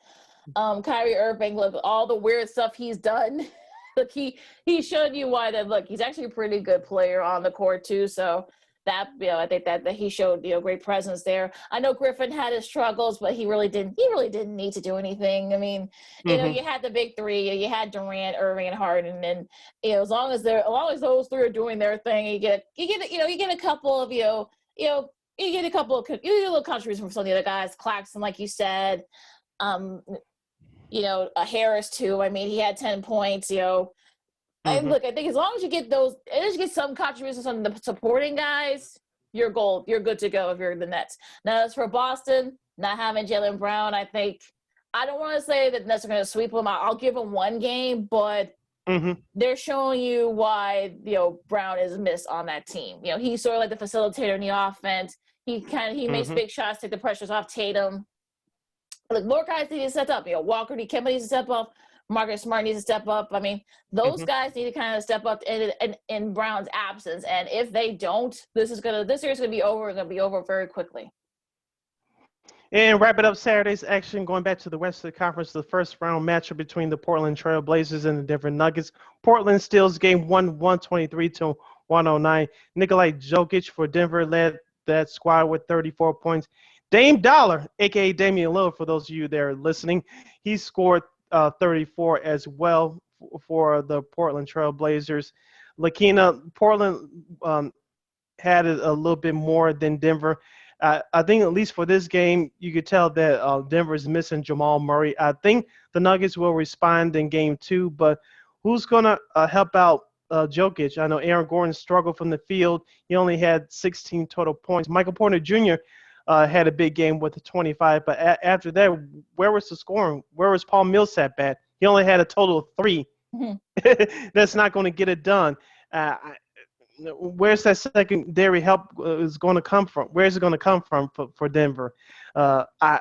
Kyrie Irving, look, all the weird stuff he's done. Look, he showed you why that. Look, he's actually a pretty good player on the court too. So that, I think that he showed great presence there. I know Griffin had his struggles, but he really didn't need to do anything. I mean, Mm-hmm. you had the big three. You had Durant, Irving, and Harden, and as long as those three are doing their thing, you get a couple of you get a little contributions from some of the other guys. Claxton, like you said. Harris too. I mean, he had 10 points. I think as long as you get some contributions from the supporting guys, you're gold. You're good to go if you're the Nets. Now, as for Boston, not having Jaylen Brown, I don't want to say that the Nets are going to sweep them. I'll give them one game, but they're showing you why Brown is missed on that team. He's sort of like the facilitator in the offense. He makes big shots, take the pressures off Tatum. Like, more guys need to step up. Walker Kemba needs to step up. Marcus Smart needs to step up. I mean, those guys need to kind of step up in Brown's absence. And if they don't, this year's gonna be over. It's gonna be over very quickly. And wrap it up Saturday's action. Going back to the West of the Conference, the first round matchup between the Portland Trail Blazers and the Denver Nuggets. Portland steals game 123 to 109. Nikolai Jokic for Denver led that squad with 34 points. Dame Dollar, a.k.a. Damian Lillard, for those of you that are listening, he scored 34 as well for the Portland Trail Blazers. Lakeena, Portland had it a little bit more than Denver. I think at least for this game, you could tell that Denver is missing Jamal Murray. I think the Nuggets will respond in game 2, but who's going to help out Jokic? I know Aaron Gordon struggled from the field. He only had 16 total points. Michael Porter Jr. Had a big game with the 25, but after that, where was the scoring? Where was Paul Millsap at? He only had a total of 3. That's not going to get it done. Where's that secondary help is going to come from? Where's it going to come from for Denver? I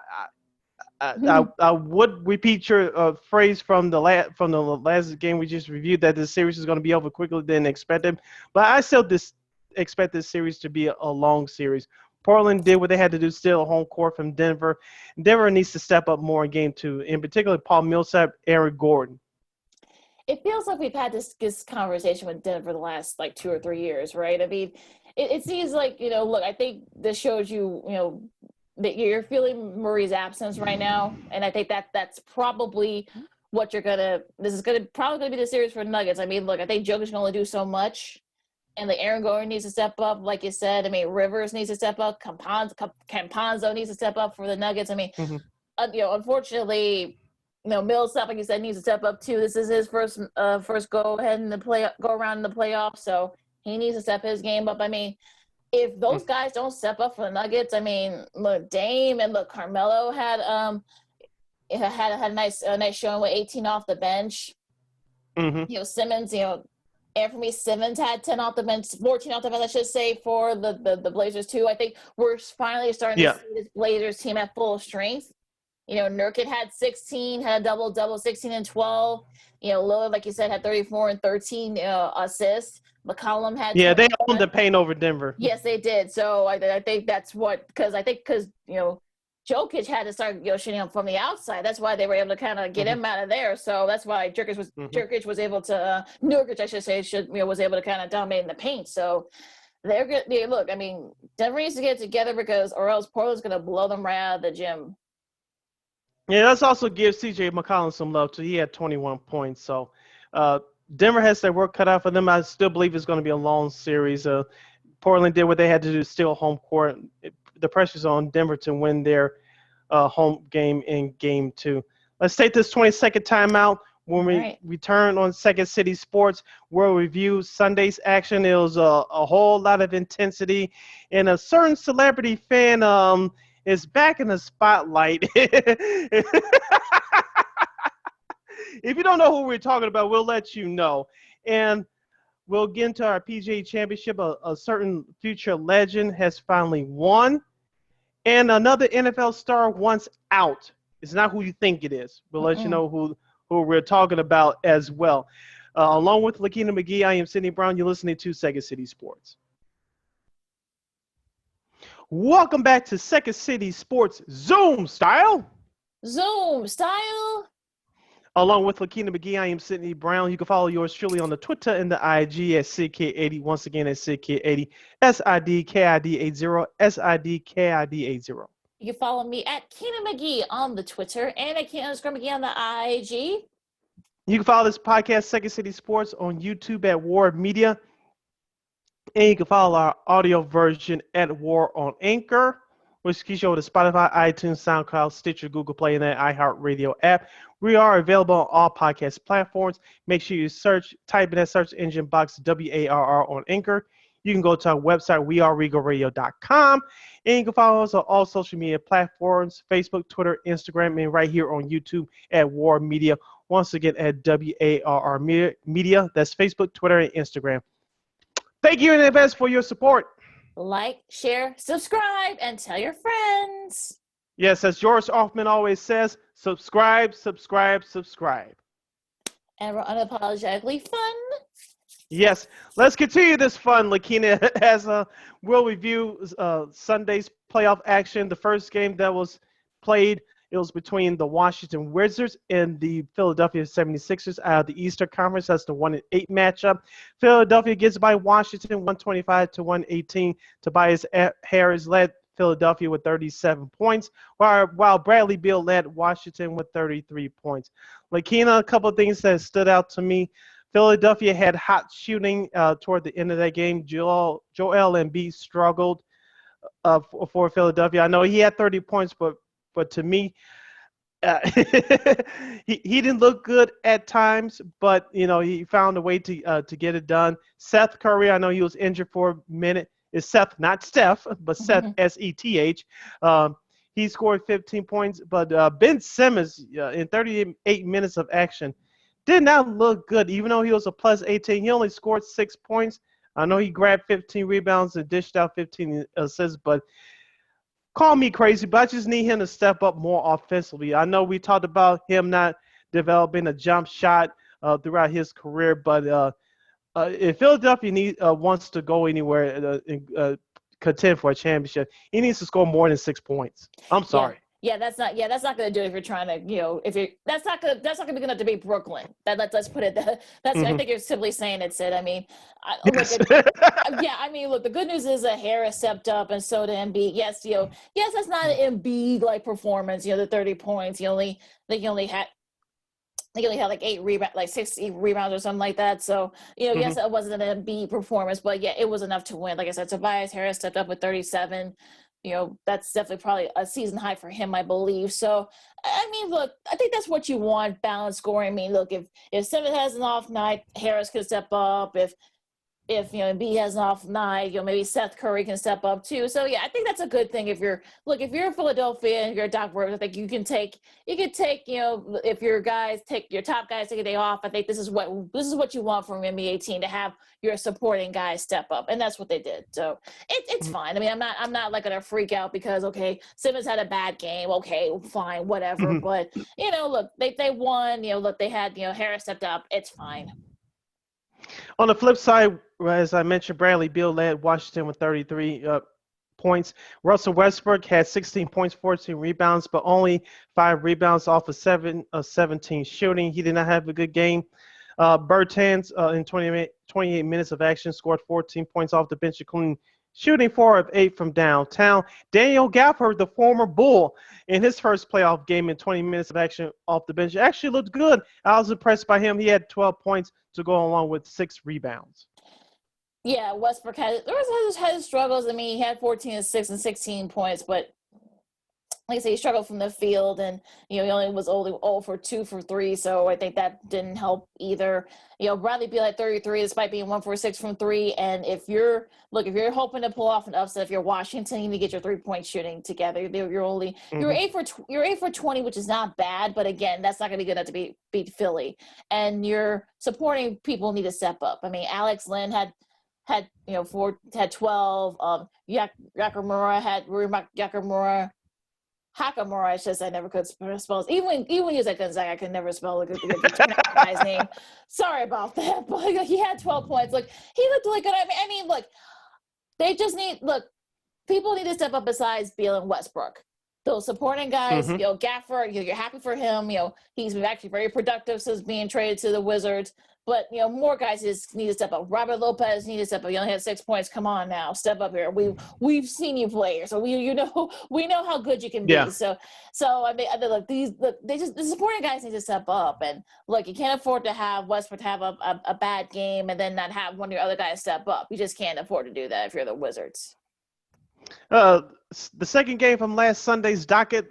would repeat your phrase from the last game we just reviewed, that this series is going to be over quicker than expected, but I still expect this series to be a long series. Portland did what they had to do, steal a home court from Denver. Denver needs to step up more in game 2, in particular Paul Millsap, Aaron Gordon. It feels like we've had this conversation with Denver the last 2 or 3 years, right? I mean, it seems like, look, I think this shows you, that you're feeling Murray's absence right now. And I think that's probably what this is probably going to be the series for the Nuggets. I mean, look, I think Jokic can only do so much. And Aaron Gordon needs to step up, like you said. I mean, Rivers needs to step up. Campazzo needs to step up for the Nuggets. I mean, unfortunately, Millsap, like you said, needs to step up too. This is his first go around in the playoffs, so he needs to step his game up. I mean, if those guys don't step up for the Nuggets, I mean, look, Dame and look, Carmelo had a nice showing with 18 off the bench. Simmons, Anthony Simmons had 10 off the bench, 14 off the bench, I should say, for the Blazers too. I think we're finally starting to see this Blazers team at full strength. Nurkic had 16, had a double, 16 and 12. Lillard, like you said, had 34 and 13 assists. McCollum had 21. They owned the paint over Denver. Yes, they did. So I think that's because Jokic had to start shooting him from the outside. That's why they were able to kind of get him out of there. So that's why Nurkic was able to was able to kind of dominate in the paint. So they're good. Look, I mean, Denver needs to get together or else Portland's going to blow them right out of the gym. Yeah, let's also give C.J. McCollum some love too. He had 21 points. So Denver has their work cut out for them. I still believe it's going to be a long series. Portland did what they had to do, steal home court. The pressure's on Denver to win their home game in game 2. Let's take this 20-second timeout. When we return on Second City Sports, we'll review Sunday's action. It was a whole lot of intensity, and a certain celebrity fan is back in the spotlight. If you don't know who we're talking about, we'll let you know. And we'll get into our PGA Championship. A certain future legend has finally won. And another NFL star wants out. It's not who you think it is. We'll let you know who who we're talking about as well. Along with Lakeena McGee, I am Sidney Brown. You're listening to Second City Sports. Welcome back to Second City Sports Zoom style. Zoom style. Along with Lakeena McGee, I am Sidney Brown. You can follow yours truly on the Twitter and the IG at SidK80. Once again, at SidK80. SIDKID80. SIDKID80. You can follow me at Keena McGee on the Twitter and at Keena_McGee on the IG. You can follow this podcast, Second City Sports, on YouTube at War Media. And you can follow our audio version at War on Anchor, which keeps you over to Spotify, iTunes, SoundCloud, Stitcher, Google Play, and the iHeartRadio app. We are available on all podcast platforms. Make sure you type in that search engine box WARR on Anchor. You can go to our website, weareregalradio.com, and you can follow us on all social media platforms, Facebook, Twitter, Instagram, and right here on YouTube at War Media. Once again, at WARR Media. That's Facebook, Twitter, and Instagram. Thank you in advance for your support. Like, share, subscribe, and tell your friends. Yes, as George Hoffman always says, subscribe, subscribe, subscribe. And we're unapologetically fun. Yes, let's continue this fun. Lakeena, as we'll review Sunday's playoff action. The first game that was played, it was between the Washington Wizards and the Philadelphia 76ers out of the Eastern Conference. That's the 1-8 matchup. Philadelphia gets by Washington 125-118. Tobias Harris led Philadelphia with 37 points, while Bradley Beal led Washington with 33 points. Lakeena, a couple of things that stood out to me. Philadelphia had hot shooting toward the end of that game. Joel Embiid struggled for Philadelphia. I know he had 30 points, but to me, he didn't look good at times, but he found a way to get it done. Seth Curry, I know he was injured for a minute. It's Seth, not Steph, but Seth, S-E-T-H. He scored 15 points, but Ben Simmons, in 38 minutes of action, did not look good. Even though he was a plus 18, he only scored 6 points. I know he grabbed 15 rebounds and dished out 15 assists, but call me crazy, but I just need him to step up more offensively. I know we talked about him not developing a jump shot throughout his career, but if Philadelphia wants to go anywhere and contend for a championship, he needs to score more than 6 points. I'm sorry. Yeah, that's not going to do it if you're trying to, that's not going to be good enough to beat Brooklyn. Let's put it that. I think you're simply saying it, Sid. I mean, Yes. look, the good news is that Harris stepped up and so did Embiid. Yes, that's not an Embiid like performance. The 30 points. He only had like 8 rebounds, like 6 rebounds or something like that. So, yes, it wasn't an Embiid performance, but yeah, it was enough to win. Like I said, Tobias Harris stepped up with 37. That's definitely probably a season high for him, I believe. So, I mean, look, I think that's what you want, balanced scoring. I mean, look, if Simmons has an off night, Harris can step up. If Embiid has an off night, maybe Seth Curry can step up too. So yeah, I think that's a good thing. If you're in Philadelphia and you're Doc Rivers, I think you can take, if your top guys take a day off, I think this is what you want from an NBA team, to have your supporting guys step up, and that's what they did. So it's fine. I mean, I'm not like gonna freak out because Simmons had a bad game. Okay, fine, whatever. But look, they won. Look, they had Harris stepped up. It's fine. On the flip side, as I mentioned, Bradley Beal led Washington with 33 points. Russell Westbrook had 16 points, 14 rebounds, but only 5 rebounds off of 17 shooting. He did not have a good game. Bertans, in 28 minutes of action, scored 14 points off the bench, including shooting 4 of 8 from downtown. Daniel Gafford, the former Bull, in his first playoff game in 20 minutes of action off the bench, actually looked good. I was impressed by him. He had 12 points to go along with 6 rebounds. Yeah, Westbrook had his struggles. I mean, he had 14 assists and 16 points, but like I say, he struggled from the field, and he only was 0 for 2 for 3, so I think that didn't help either. Bradley Beal at 33 despite being 1 for 6 from 3, and if you're hoping to pull off an upset, if you're Washington, you need to get your 3-point shooting together. You're 8 for 20, which is not bad, but again, that's not going to be good enough to beat Philly, and your supporting people need to step up. I mean, Alex Lynn had 12. Yakamura had Yakamura. Hakamura, it's just I never could spell. Even when he was at Gonzaga, I could never spell the guy's name. Sorry about that, but like, he had 12 points. Like he looked really good. I mean, look, they just need people need to step up besides Beal and Westbrook. Those supporting guys, Gaffer, you're happy for him. He's been actually very productive since being traded to the Wizards. But, more guys just need to step up. Robert Lopez needs to step up. You only had 6 points. Come on now. Step up here. We've seen you play. So we know how good you can be. Yeah. So I mean, the supporting guys need to step up. And look, you can't afford to have Westbrook have a bad game and then not have one of your other guys step up. You just can't afford to do that if you're the Wizards. The second game from last Sunday's docket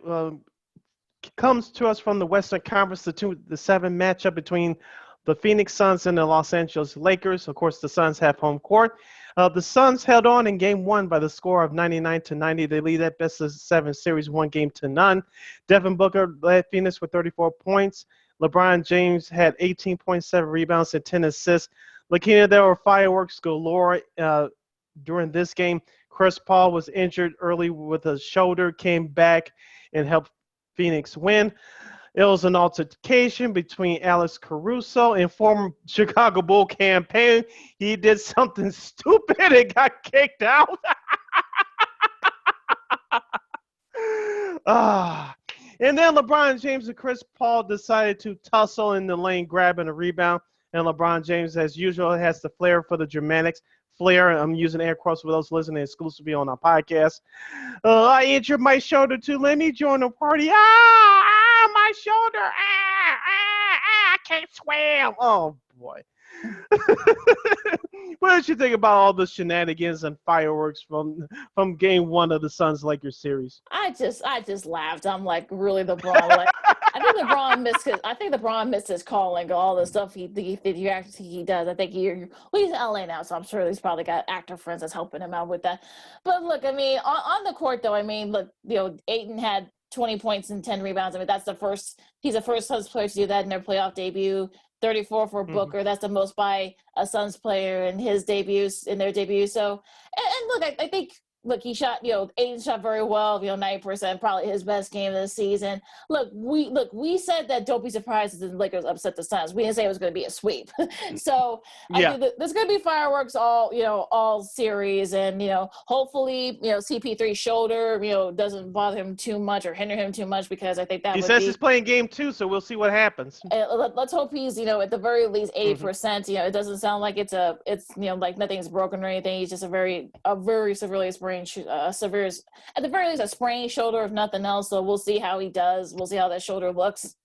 comes to us from the Western Conference, the 7 matchup between the Phoenix Suns and the Los Angeles Lakers. Of course, the Suns have home court. The Suns held on in Game 1 by the score of 99-90. They lead that best-of-7 series 1-0. Devin Booker led Phoenix with 34 points. LeBron James had 18.7 rebounds and 10 assists. Lakeena, there were fireworks galore during this game. Chris Paul was injured early with a shoulder, came back and helped Phoenix win. It was an altercation between Alex Caruso and former Chicago Bull campaign. He did something stupid and got kicked out. And then LeBron James and Chris Paul decided to tussle in the lane, grabbing a rebound. And LeBron James, as usual, has the flair for the dramatics. Flair, I'm using air quotes for those listening exclusively on our podcast. I injured my shoulder too. Let me join the party. My shoulder. I can't swim. Oh, boy. What did you think about all the shenanigans and fireworks from Game 1 of the Suns-Lakers series? I just laughed. I'm like, really, LeBron? I think LeBron missed his calling, all the stuff he does. I think he's in LA now, so I'm sure he's probably got actor friends that's helping him out with that. But look, I mean, on the court though, I mean, look, Ayton had 20 points and 10 rebounds. I mean, he's the first Suns player to do that in their playoff debut. 34 for Booker. Mm-hmm. That's the most by a Suns player in their debut. So, and look, I think, he shot, Ayton shot very well, 90%, probably his best game of the season. We said that don't be surprised if the Lakers upset the Suns. We didn't say it was going to be a sweep. So I think there's going to be fireworks all series, and, hopefully, CP3's shoulder, doesn't bother him too much or hinder him too much, because I think that he says he's playing Game 2, so we'll see what happens. Let's hope he's, at the very least 80%. It doesn't sound like it's like nothing's broken or anything. He's just a very severely sprained, at the very least a sprained shoulder, if nothing else. So we'll see how he does. We'll see how that shoulder looks.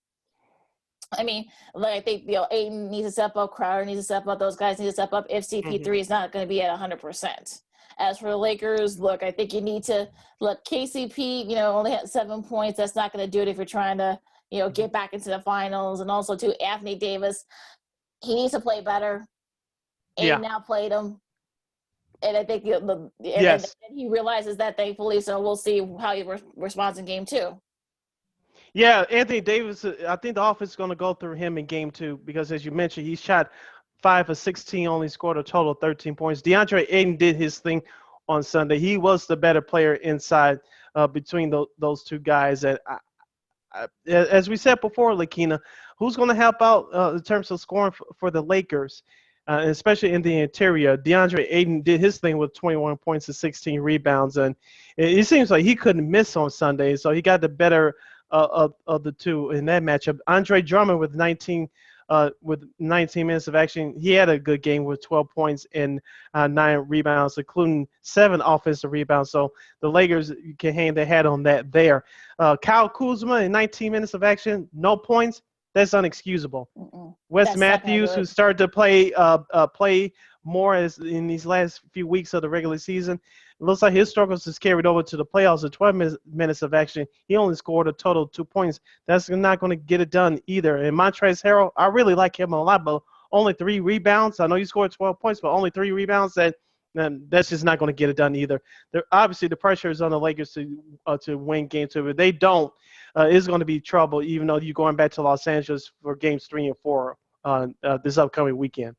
I mean, I think Ayton needs to step up, Crowder needs to step up, those guys need to step up if CP3 is not going to be at 100%. As for the Lakers, look, I think you need to look. KCP, only had 7 points. That's not going to do it if you're trying to get back into the finals. And also too, Anthony Davis, he needs to play better. Ayton now played him. And I think and he realizes that, thankfully. So we'll see how he responds in Game 2. Yeah, Anthony Davis, I think the offense is going to go through him in Game 2 because, as you mentioned, he shot 5 of 16, only scored a total of 13 points. DeAndre Ayton did his thing on Sunday. He was the better player inside between those two guys. And as we said before, Lakeena, who's going to help out in terms of scoring for the Lakers? Especially in the interior. DeAndre Ayton did his thing with 21 points and 16 rebounds, and it seems like he couldn't miss on Sunday, so he got the better of the two in that matchup. Andre Drummond with 19 minutes of action, he had a good game with 12 points and 9 rebounds, including 7 offensive rebounds, so the Lakers can hang their hat on that there. Kyle Kuzma in 19 minutes of action, no points. That's unexcusable. Wes Matthews, who started to play more in these last few weeks of the regular season, it looks like his struggles is carried over to the playoffs. At 12 minutes of action, he only scored a total of 2 points. That's not going to get it done either. And Montrezl Harrell, I really like him a lot, but only 3 rebounds. I know he scored 12 points, but only 3 rebounds. That's just not going to get it done either. Obviously, the pressure is on the Lakers to win Game 2. If they don't, it's going to be trouble, even though you're going back to Los Angeles for Games 3 and 4 this upcoming weekend.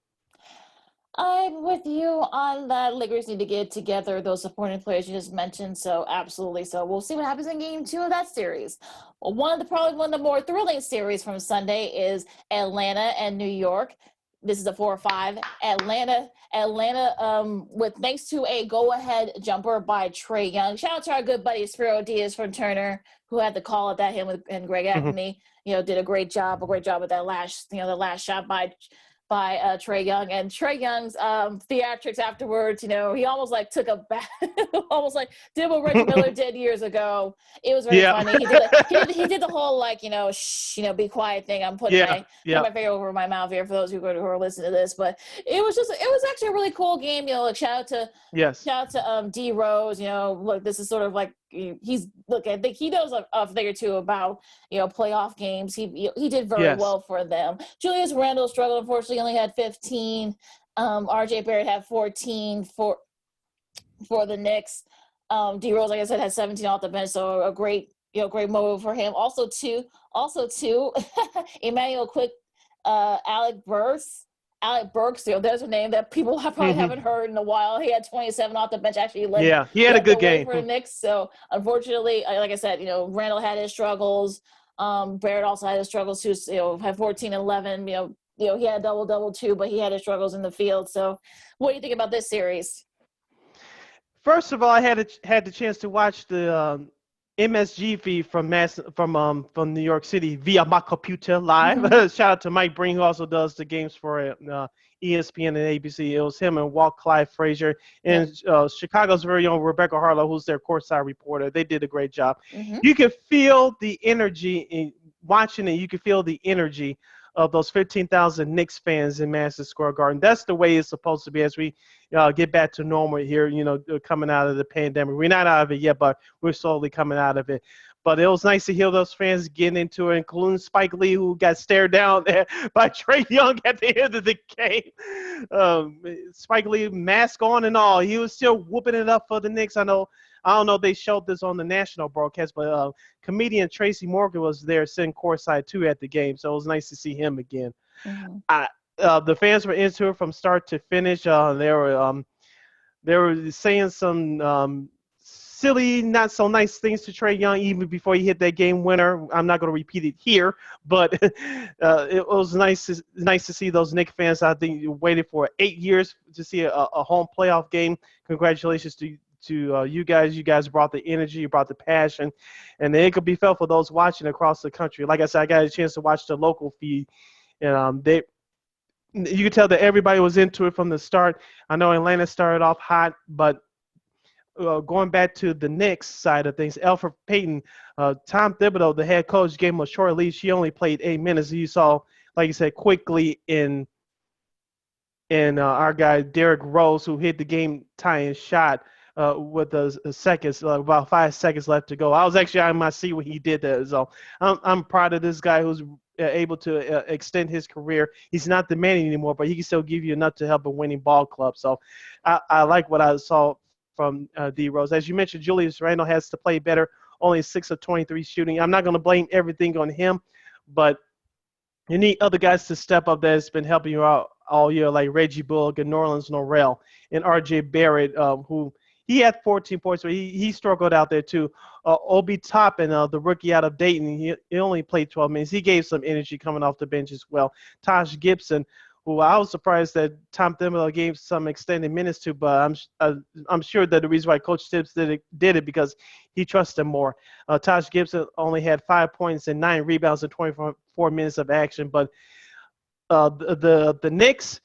I'm with you on that. Lakers need to get together those supporting players you just mentioned. So absolutely. So we'll see what happens in Game 2 of that series. Well, probably one of the more thrilling series from Sunday is Atlanta and New York. This is a 4-5. Atlanta, with thanks to a go-ahead jumper by Trae Young. Shout out to our good buddy Spiro Diaz from Turner, who had the call at that him and Greg Anthony. Did a great job with that the last shot by Trae Young, and Trae Young's theatrics afterwards. He almost like took a back, almost like did what Reggie Miller did years ago. It was very funny. He did the whole like shh, be quiet thing. I'm putting my finger over my mouth here for those who are listening to this, but it was actually a really cool game. Shout out to D Rose. Look, this is sort of like I think he knows a thing or two about playoff games. He did very well for them. Julius Randle struggled, unfortunately, only had 15. RJ Barrett had 14 for the Knicks. D Rose, like I said, had 17 off the bench, so a great move for him. Also too Emmanuel Quick, Alec Burks, there's a name that people probably haven't heard in a while. He had 27 off the bench. Actually, he had a good game for the Knicks. So unfortunately, like I said, Randall had his struggles. Barrett also had his struggles too. Had 14 and 11. He had double too, but he had his struggles in the field. So, what do you think about this series? First of all, I had the chance to watch the MSG feed from New York City via my computer live. Shout out to Mike Breen, who also does the games for ESPN and ABC. It was him and Walt Clyde Frazier and Chicago's very own Rebecca Harlow, who's their courtside reporter. They did a great job. You could feel the energy in watching it. You could feel the energy of those 15,000 Knicks fans in Madison Square Garden. That's the way it's supposed to be as we get back to normal here, coming out of the pandemic. We're not out of it yet, but we're slowly coming out of it. But it was nice to hear those fans getting into it, including Spike Lee, who got stared down there by Trae Young at the end of the game. Spike Lee, mask on and all. He was still whooping it up for the Knicks. I don't know if they showed this on the national broadcast, but comedian Tracy Morgan was there sitting courtside too at the game, so it was nice to see him again. The fans were into it from start to finish. They were saying some silly, not so nice things to Trae Young even before he hit that game winner. I'm not going to repeat it here, but it was nice to see those Knicks fans. I think you waited for 8 years to see a home playoff game. Congratulations to you guys. You guys brought the energy, you brought the passion, and it could be felt for those watching across the country. Like I said, I got a chance to watch the local feed, and you could tell that everybody was into it from the start. I know Atlanta started off hot, but going back to the Knicks side of things, Elfrid Payton, Tom Thibodeau, the head coach, gave him a short leash. She only played 8 minutes. You saw, like you said, quickly in our guy Derrick Rose, who hit the game-tying shot with the seconds, about 5 seconds left to go. I was actually on my seat when he did that. So I'm proud of this guy who's able to extend his career. He's not the man anymore, but he can still give you enough to help a winning ball club. So I like what I saw from D Rose. As you mentioned, Julius Randle has to play better. Only 6 of 23 shooting. I'm not going to blame everything on him, but you need other guys to step up that's been helping you out all year, like Reggie Bullock and Nerlens Noel and RJ Barrett, who he had 14 points, but he struggled out there too. Obi Toppin, the rookie out of Dayton, he only played 12 minutes. He gave some energy coming off the bench as well. Taj Gibson, who I was surprised that Tom Thibodeau gave some extended minutes to, but I'm sure that the reason why Coach Tibbs did it because he trusts him more. Taj Gibson only had 5 points and 9 rebounds in 24 minutes of action, but the Knicks,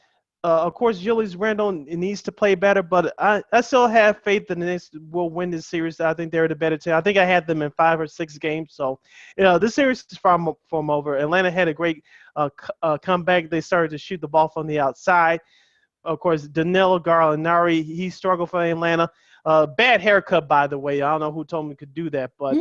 of course, Julius Randle needs to play better, but I still have faith that the Knicks will win this series. I think they're the better team. I think I had them in 5 or 6 games. So, this series is from over. Atlanta had a great comeback. They started to shoot the ball from the outside. Of course, Danilo Gallinari, he struggled for Atlanta. Bad haircut, by the way. I don't know who told me could do that, but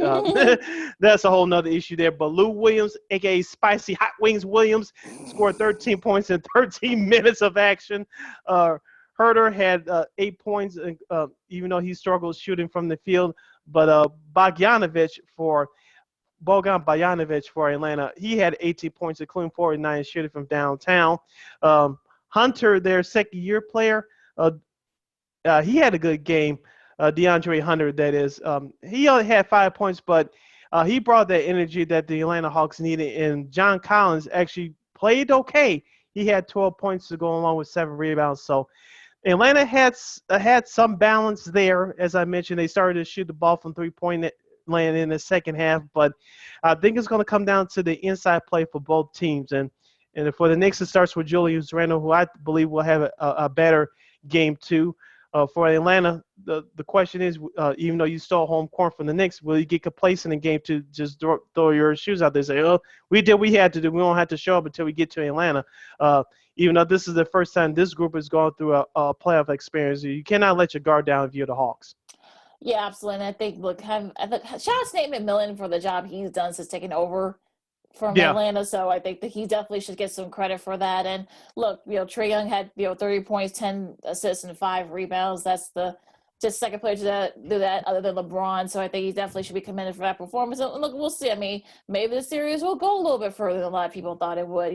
that's a whole nother issue there. But Lou Williams, a.k.a. Spicy Hot Wings Williams, scored 13 points in 13 minutes of action. Herter had 8 points, even though he struggled shooting from the field. But Bogan Bogdanovic for Atlanta, he had 18 points, including 49 shooting from downtown. Hunter, their second-year player, he had a good game. DeAndre Hunter, that is. He only had 5 points, but he brought that energy that the Atlanta Hawks needed. And John Collins actually played okay. He had 12 points to go along with 7 rebounds. So Atlanta had some balance there. As I mentioned, they started to shoot the ball from three-point land in the second half, but I think it's going to come down to the inside play for both teams. And for the Knicks, it starts with Julius Randle, who I believe will have a better game too. For Atlanta, the question is, even though you stole home court from the Knicks, will you get complacent in game two, just throw your shoes out there and say, oh, we did what we had to do. We don't have to show up until we get to Atlanta. Even though this is the first time this group has gone through a playoff experience, you cannot let your guard down if you're the Hawks. Yeah, absolutely. And I think, shout out to Nate McMillan for the job he's done since taking over from Atlanta. So I think that he definitely should get some credit for that. And look, Trae Young had 30 points, 10 assists, and 5 rebounds. That's just second player to do that other than LeBron. So I think he definitely should be commended for that performance. And look, we'll see. I mean, maybe the series will go a little bit further than a lot of people thought it would.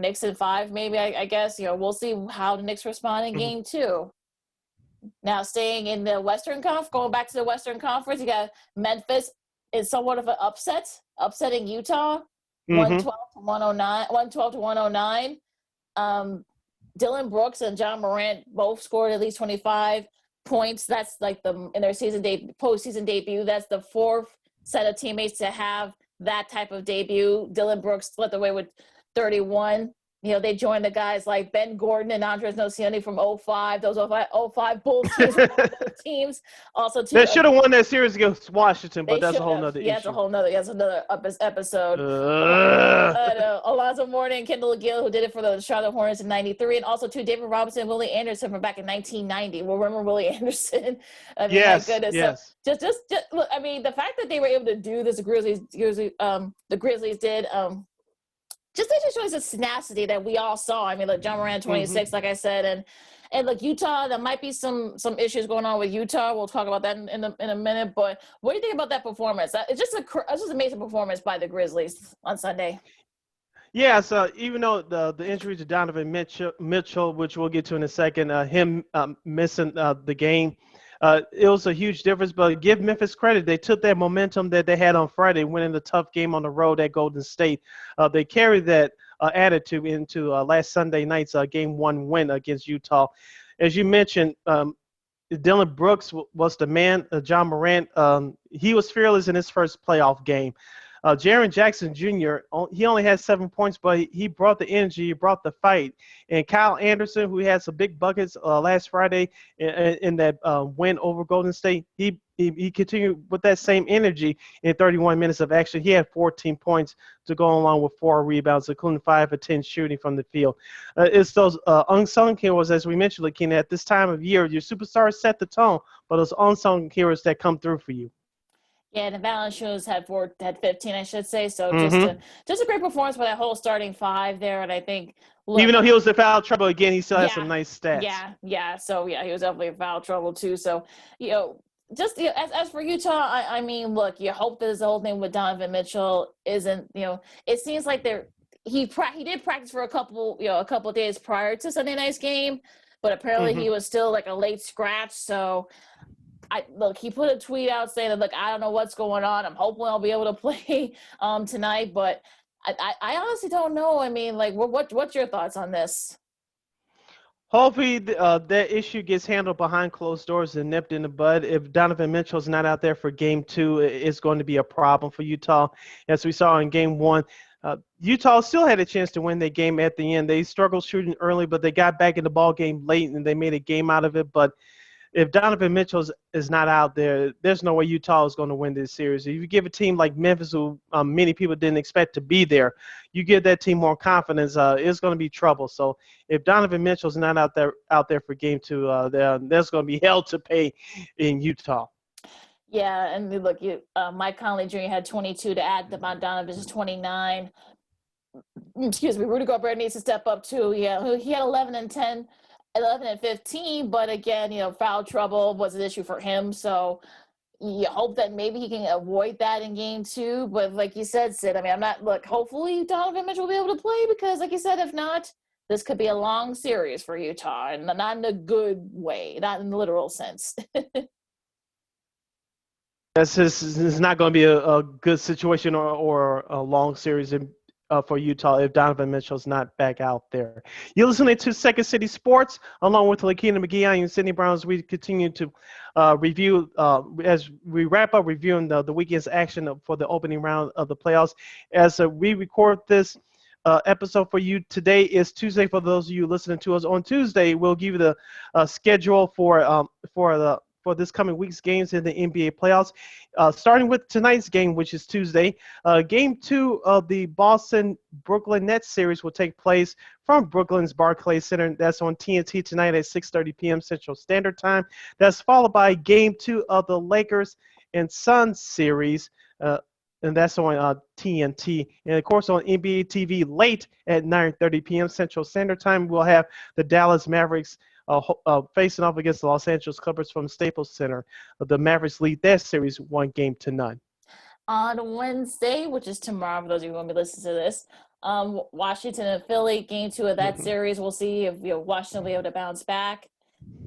Knicks in 5, maybe. I guess. We'll see how the Knicks respond in game 2. Now, staying in the Western Conference, going back to the Western Conference, you got Memphis is somewhat of an upsetting Utah, 112 to 109, 112 to 109. Dylan Brooks and John Morant both scored at least 25 points. That's like in their postseason debut. That's the 4th set of teammates to have that type of debut. Dylan Brooks led the way with 31. They joined the guys like Ben Gordon and Andres Nocioni from 05. Those 05 Bulls teams. Also, they should have won that series against Washington, but that's a whole nother issue. That's another episode. Alonzo Mourning and Kendall Gill, who did it for the Charlotte Hornets in '93, and also David Robinson and Willie Anderson from back in 1990. We'll remember Willie Anderson. I mean, yes, my goodness. yes. So just look. I mean, the fact that they were able to do this, the Grizzlies did. Just shows the tenacity that we all saw. I mean, look, John Morant 26, like I said, and look, Utah. There might be some issues going on with Utah. We'll talk about that in a minute. But what do you think about that performance? It's just an amazing performance by the Grizzlies on Sunday. Yeah, so even though the injury to Donovan Mitchell, which we'll get to in a second, him missing the game. It was a huge difference, but give Memphis credit. They took that momentum that they had on Friday, winning the tough game on the road at Golden State. They carried that attitude into last Sunday night's Game 1 win against Utah. As you mentioned, Dylan Brooks was the man. John Morant, he was fearless in his first playoff game. Jaren Jackson Jr., he only had 7 points, but he brought the energy, he brought the fight. And Kyle Anderson, who had some big buckets last Friday in that win over Golden State, he continued with that same energy in 31 minutes of action. He had 14 points to go along with 4 rebounds, including 5 of 10 shooting from the field. It's those unsung heroes, as we mentioned, Lakeena, at this time of year, your superstars set the tone, but those unsung heroes that come through for you. Yeah, and Valanciunas had 15, I should say. So just a great performance by that whole starting 5 there. And I think, even though he was in foul trouble again, he still had some nice stats. Yeah. So he was definitely in foul trouble too. So as for Utah, I mean, look, you hope that this whole thing with Donovan Mitchell isn't. It seems like he did practice for a couple of days prior to Sunday night's game, but apparently he was still like a late scratch. So. He put a tweet out saying that, look, I don't know what's going on. I'm hoping I'll be able to play tonight, but I honestly don't know. I mean, like, what's your thoughts on this? Hopefully that issue gets handled behind closed doors and nipped in the bud. If Donovan Mitchell's not out there for Game 2, it's going to be a problem for Utah. As we saw in Game 1, Utah still had a chance to win their game at the end. They struggled shooting early, but they got back in the ball game late, and they made a game out of it. But if Donovan Mitchell is not out there, there's no way Utah is going to win this series. If you give a team like Memphis, who many people didn't expect to be there, you give that team more confidence, it's going to be trouble. So if Donovan Mitchell's not out there for Game 2, there's going to be hell to pay in Utah. Yeah, and look, Mike Conley Jr. had 22 to add to Donovan's 29. Excuse me, Rudy Gobert needs to step up too. Yeah, he had 11 and 10. 11 and 15, but again, foul trouble was an issue for him. So you hope that maybe he can avoid that in Game 2. But like you said, Sid, I mean, hopefully Donovan Mitchell will be able to play because, like you said, if not, this could be a long series for Utah, and not in a good way, not in the literal sense. This is not going to be a good situation or a long series for Utah if Donovan Mitchell's not back out there. You're listening to Second City Sports along with Lakeena McGee. I am Sidney Brown as we continue to review, as we wrap up reviewing the weekend's action for the opening round of the playoffs. As we record this episode for you, today is Tuesday. For those of you listening to us on Tuesday, we'll give you the schedule for this coming week's games in the NBA playoffs. Starting with tonight's game, which is Tuesday. Game 2 of the Boston-Brooklyn Nets series will take place from Brooklyn's Barclays Center. That's on TNT tonight at 6:30 p.m. Central Standard Time. That's followed by Game 2 of the Lakers and Suns series, and that's on TNT. And, of course, on NBA TV late at 9:30 p.m. Central Standard Time, we'll have the Dallas Mavericks facing off against the Los Angeles Clippers from Staples Center. The Mavericks lead that series 1-0. On Wednesday, which is tomorrow, for those of you who want to listen to this, Washington and Philly, Game 2 of that series. We'll see if Washington will be able to bounce back.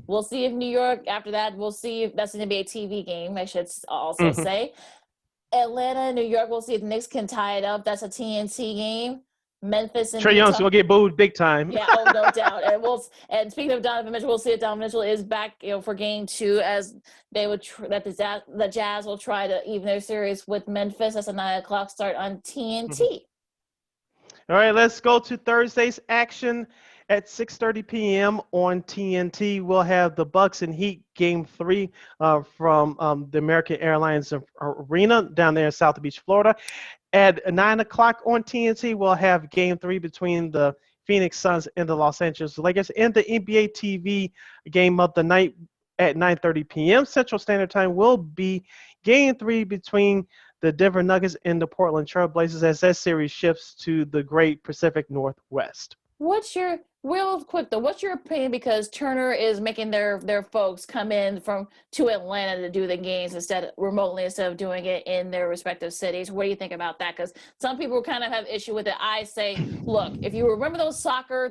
We'll see if New York, after that, we'll see if that's an NBA TV game, I should also say. Atlanta, New York, we'll see if the Knicks can tie it up. That's a TNT game. Memphis and Trae Young's going to get booed big time. Yeah, no doubt. And speaking of Donovan Mitchell, we'll see if Donovan Mitchell is back, for Game 2, as they would the Jazz will try to even their series with Memphis. That's a 9:00 start on TNT. All right, let's go to Thursday's action at 6:30 p.m. on TNT. We'll have the Bucks and Heat Game 3 from the American Airlines Arena down there in South Beach, Florida. At 9:00 on TNT, we'll have Game 3 between the Phoenix Suns and the Los Angeles Lakers. And the NBA TV game of the night at 9:30 p.m. Central Standard Time will be Game 3 between the Denver Nuggets and the Portland Trail Blazers as that series shifts to the Great Pacific Northwest. What's your opinion? Because Turner is making their folks come in to Atlanta to do the games remotely instead of doing it in their respective cities. What do you think about that? Because some people kind of have issue with it. I say, look, if you remember those soccer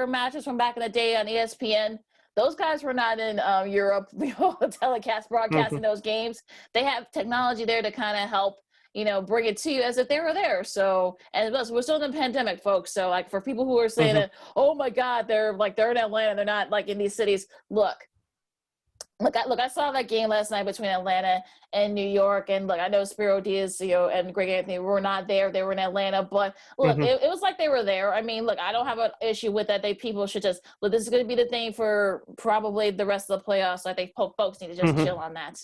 matches from back in the day on ESPN, those guys were not in Europe, broadcasting those games. They have technology there to kind of help, bring it to you as if they were there. So, and we're still in the pandemic, folks. So, like, for people who are saying that, oh my God, they're in Atlanta, they're not like in these cities. Look, I saw that game last night between Atlanta and New York, and look, I know Spiro Diaz, and Greg Anthony were not there; they were in Atlanta. But look, it was like they were there. I mean, look, I don't have an issue with that. People should just look. This is going to be the thing for probably the rest of the playoffs. So I think folks need to just chill on that.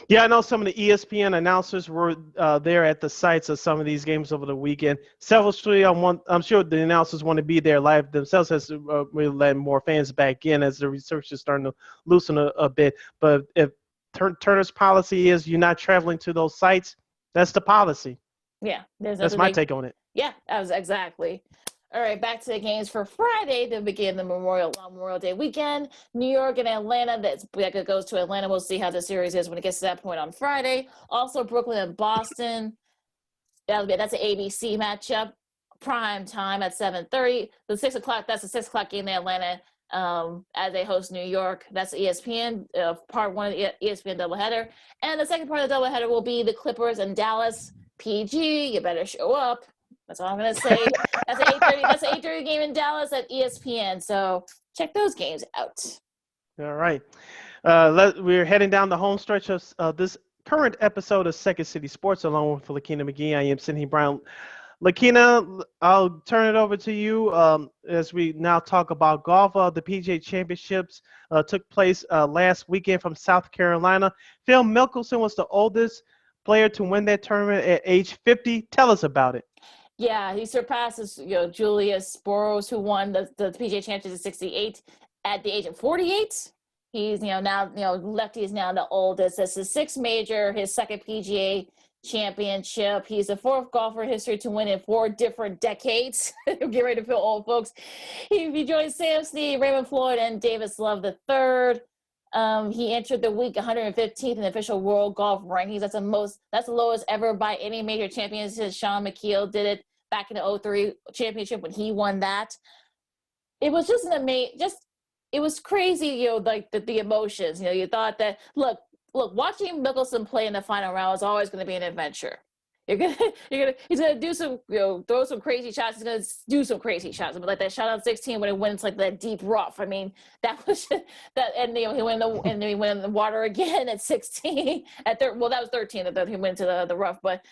Yeah, I know some of the ESPN announcers were there at the sites of some of these games over the weekend. Selfishly, I'm sure the announcers want to be there live themselves as we're letting more fans back in as the research is starting to loosen a bit. But if Turner's policy is you're not traveling to those sites, that's the policy. Yeah. That's my take on it. Yeah, exactly. All right, back to the games for Friday to begin the Memorial Day weekend. New York and Atlanta, that goes to Atlanta. We'll see how the series is when it gets to that point on Friday. Also, Brooklyn and Boston. That's an ABC matchup. Prime time at 7:30. That's a 6 o'clock game in Atlanta as they host New York. That's ESPN, part one of the ESPN doubleheader. And the second part of the doubleheader will be the Clippers and Dallas. PG, you better show up. That's all I'm going to say. That's an 8:30. That's an 8:30 game in Dallas at ESPN. So check those games out. All right. We're heading down the home stretch of this current episode of Second City Sports, along with Lakeena McGee. I am Sidney Brown. Lakeena, I'll turn it over to you as we now talk about golf. The PGA Championships took place last weekend from South Carolina. Phil Mickelson was the oldest player to win that tournament at age 50. Tell us about it. Yeah, he surpasses Julius Boros, who won the PGA Championship in '68 at the age of 48. He's now Lefty is now the oldest. That's his sixth major, his second PGA Championship. He's the fourth golfer in history to win in 4 different decades. Get ready to feel old, folks. He joined Sam Snead, Raymond Floyd, and Davis Love III. He entered the week 115th in the official world golf rankings. That's the lowest ever by any major champion since Sean McKeel did it back in the '03 championship when he won that. it was just it was crazy, like the emotions. You thought that look, watching Mickelson play in the final round is always going to be an adventure. He's gonna do some, throw some crazy shots. He's gonna do some crazy shots. But like that shot on 16 when it went into like that deep rough. I mean, that was that, and he went in the water again at 16. Well, that was 13 that he went into the rough. But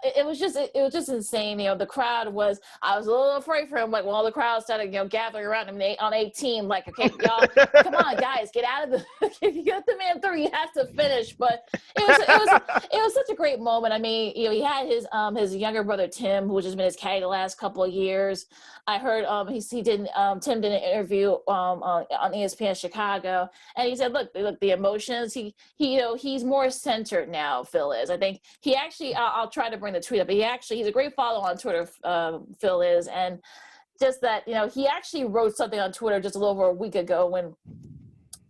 it was just insane. The crowd was. I was a little afraid for him. Like when all the crowd started, gathering around him on 18. Like, okay, y'all, come on, guys, get out of the. If you get the man through, he has to finish. But it was such a great moment. I mean, he had his younger brother Tim, who has just been his caddy the last couple of years. I heard Tim did an interview on ESPN Chicago, and he said, look, the emotions. He's more centered now. Phil is. I think he actually. I'll try to bring the tweet up. But he's a great follow on Twitter. Phil is, and just that he actually wrote something on Twitter just a little over a week ago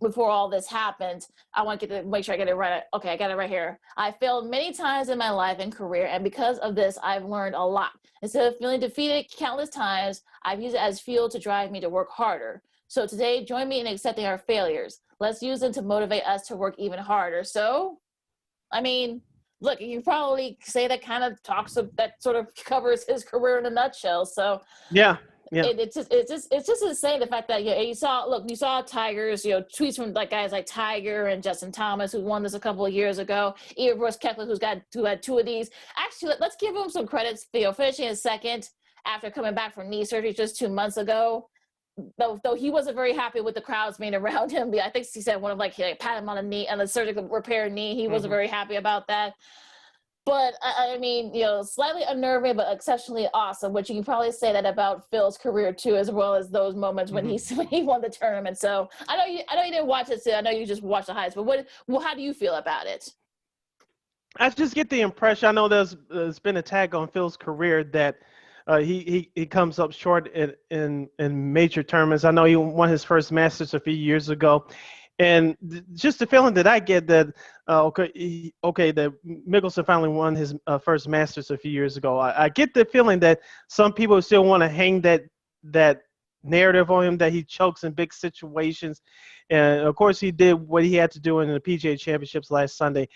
before all this happened. I want to make sure I get it right. Okay, I got it right here. I failed many times in my life and career, and because of this, I've learned a lot. Instead of feeling defeated countless times, I've used it as fuel to drive me to work harder. So today, join me in accepting our failures. Let's use them to motivate us to work even harder. So, I mean, look, you probably say that kind of that sort of covers his career in a nutshell. So, yeah. Yeah. It's just insane the fact that you saw Tigers, tweets from like guys like Tiger and Justin Thomas, who won this a couple of years ago, even Bruce Kepler, who had two of these. Actually, let's give him some credits. Finishing in second after coming back from knee surgery just 2 months ago. Though he wasn't very happy with the crowds being around him. I think he said one of he pat him on the surgical repair knee. He wasn't very happy about that. But, I mean, slightly unnerving, but exceptionally awesome, which you can probably say that about Phil's career, too, as well as those moments when he won the tournament. So I know you didn't watch it, Sid. I know you just watched the highlights. But how do you feel about it? I just get the impression, I know there's been a tag on Phil's career that he comes up short in major tournaments. I know he won his first Masters a few years ago. And just the feeling that I get that, that Mickelson finally won his first Masters a few years ago. I get the feeling that some people still want to hang that narrative on him, that he chokes in big situations. And, of course, he did what he had to do in the PGA Championships last Sunday.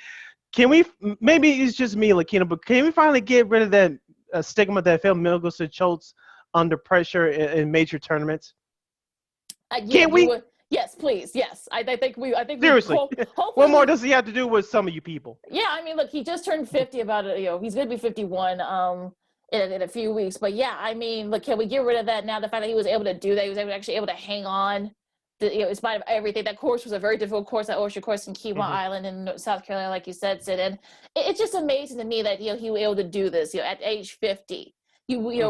Can we – maybe it's just me, Lakeena, but can we finally get rid of that stigma that Phil Mickelson chokes under pressure in major tournaments? Can we – Yes, please. Yes, I think seriously. What more does he have to do with some of you people? Yeah, I mean, look, he just turned 50. He's going to be 51 in a few weeks. But yeah, I mean, look, can we get rid of that now? The fact that he was able to do that, he was actually able to hang on. In spite of everything, that course was a very difficult course, that Oyster course in Kiawah Island in South Carolina, like you said, Sid. And it's just amazing to me that he was able to do this. At age 50. We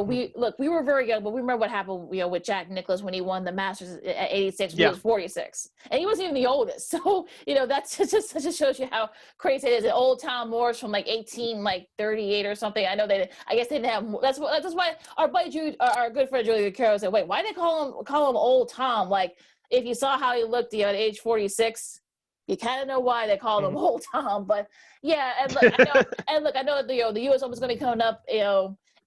were very young, but we remember what happened, with Jack Nicklaus when he won the Masters at 86 when he was 46. And he wasn't even the oldest. So, that just shows you how crazy it is. And old Tom Morris from 38 or something. I know I guess they didn't have, that's why our buddy our good friend Julia Carroll said, wait, why did they call him old Tom? If you saw how he looked, at age 46, you kind of know why they called him old Tom. But yeah, and look, I know the U.S. Open is going to be coming up,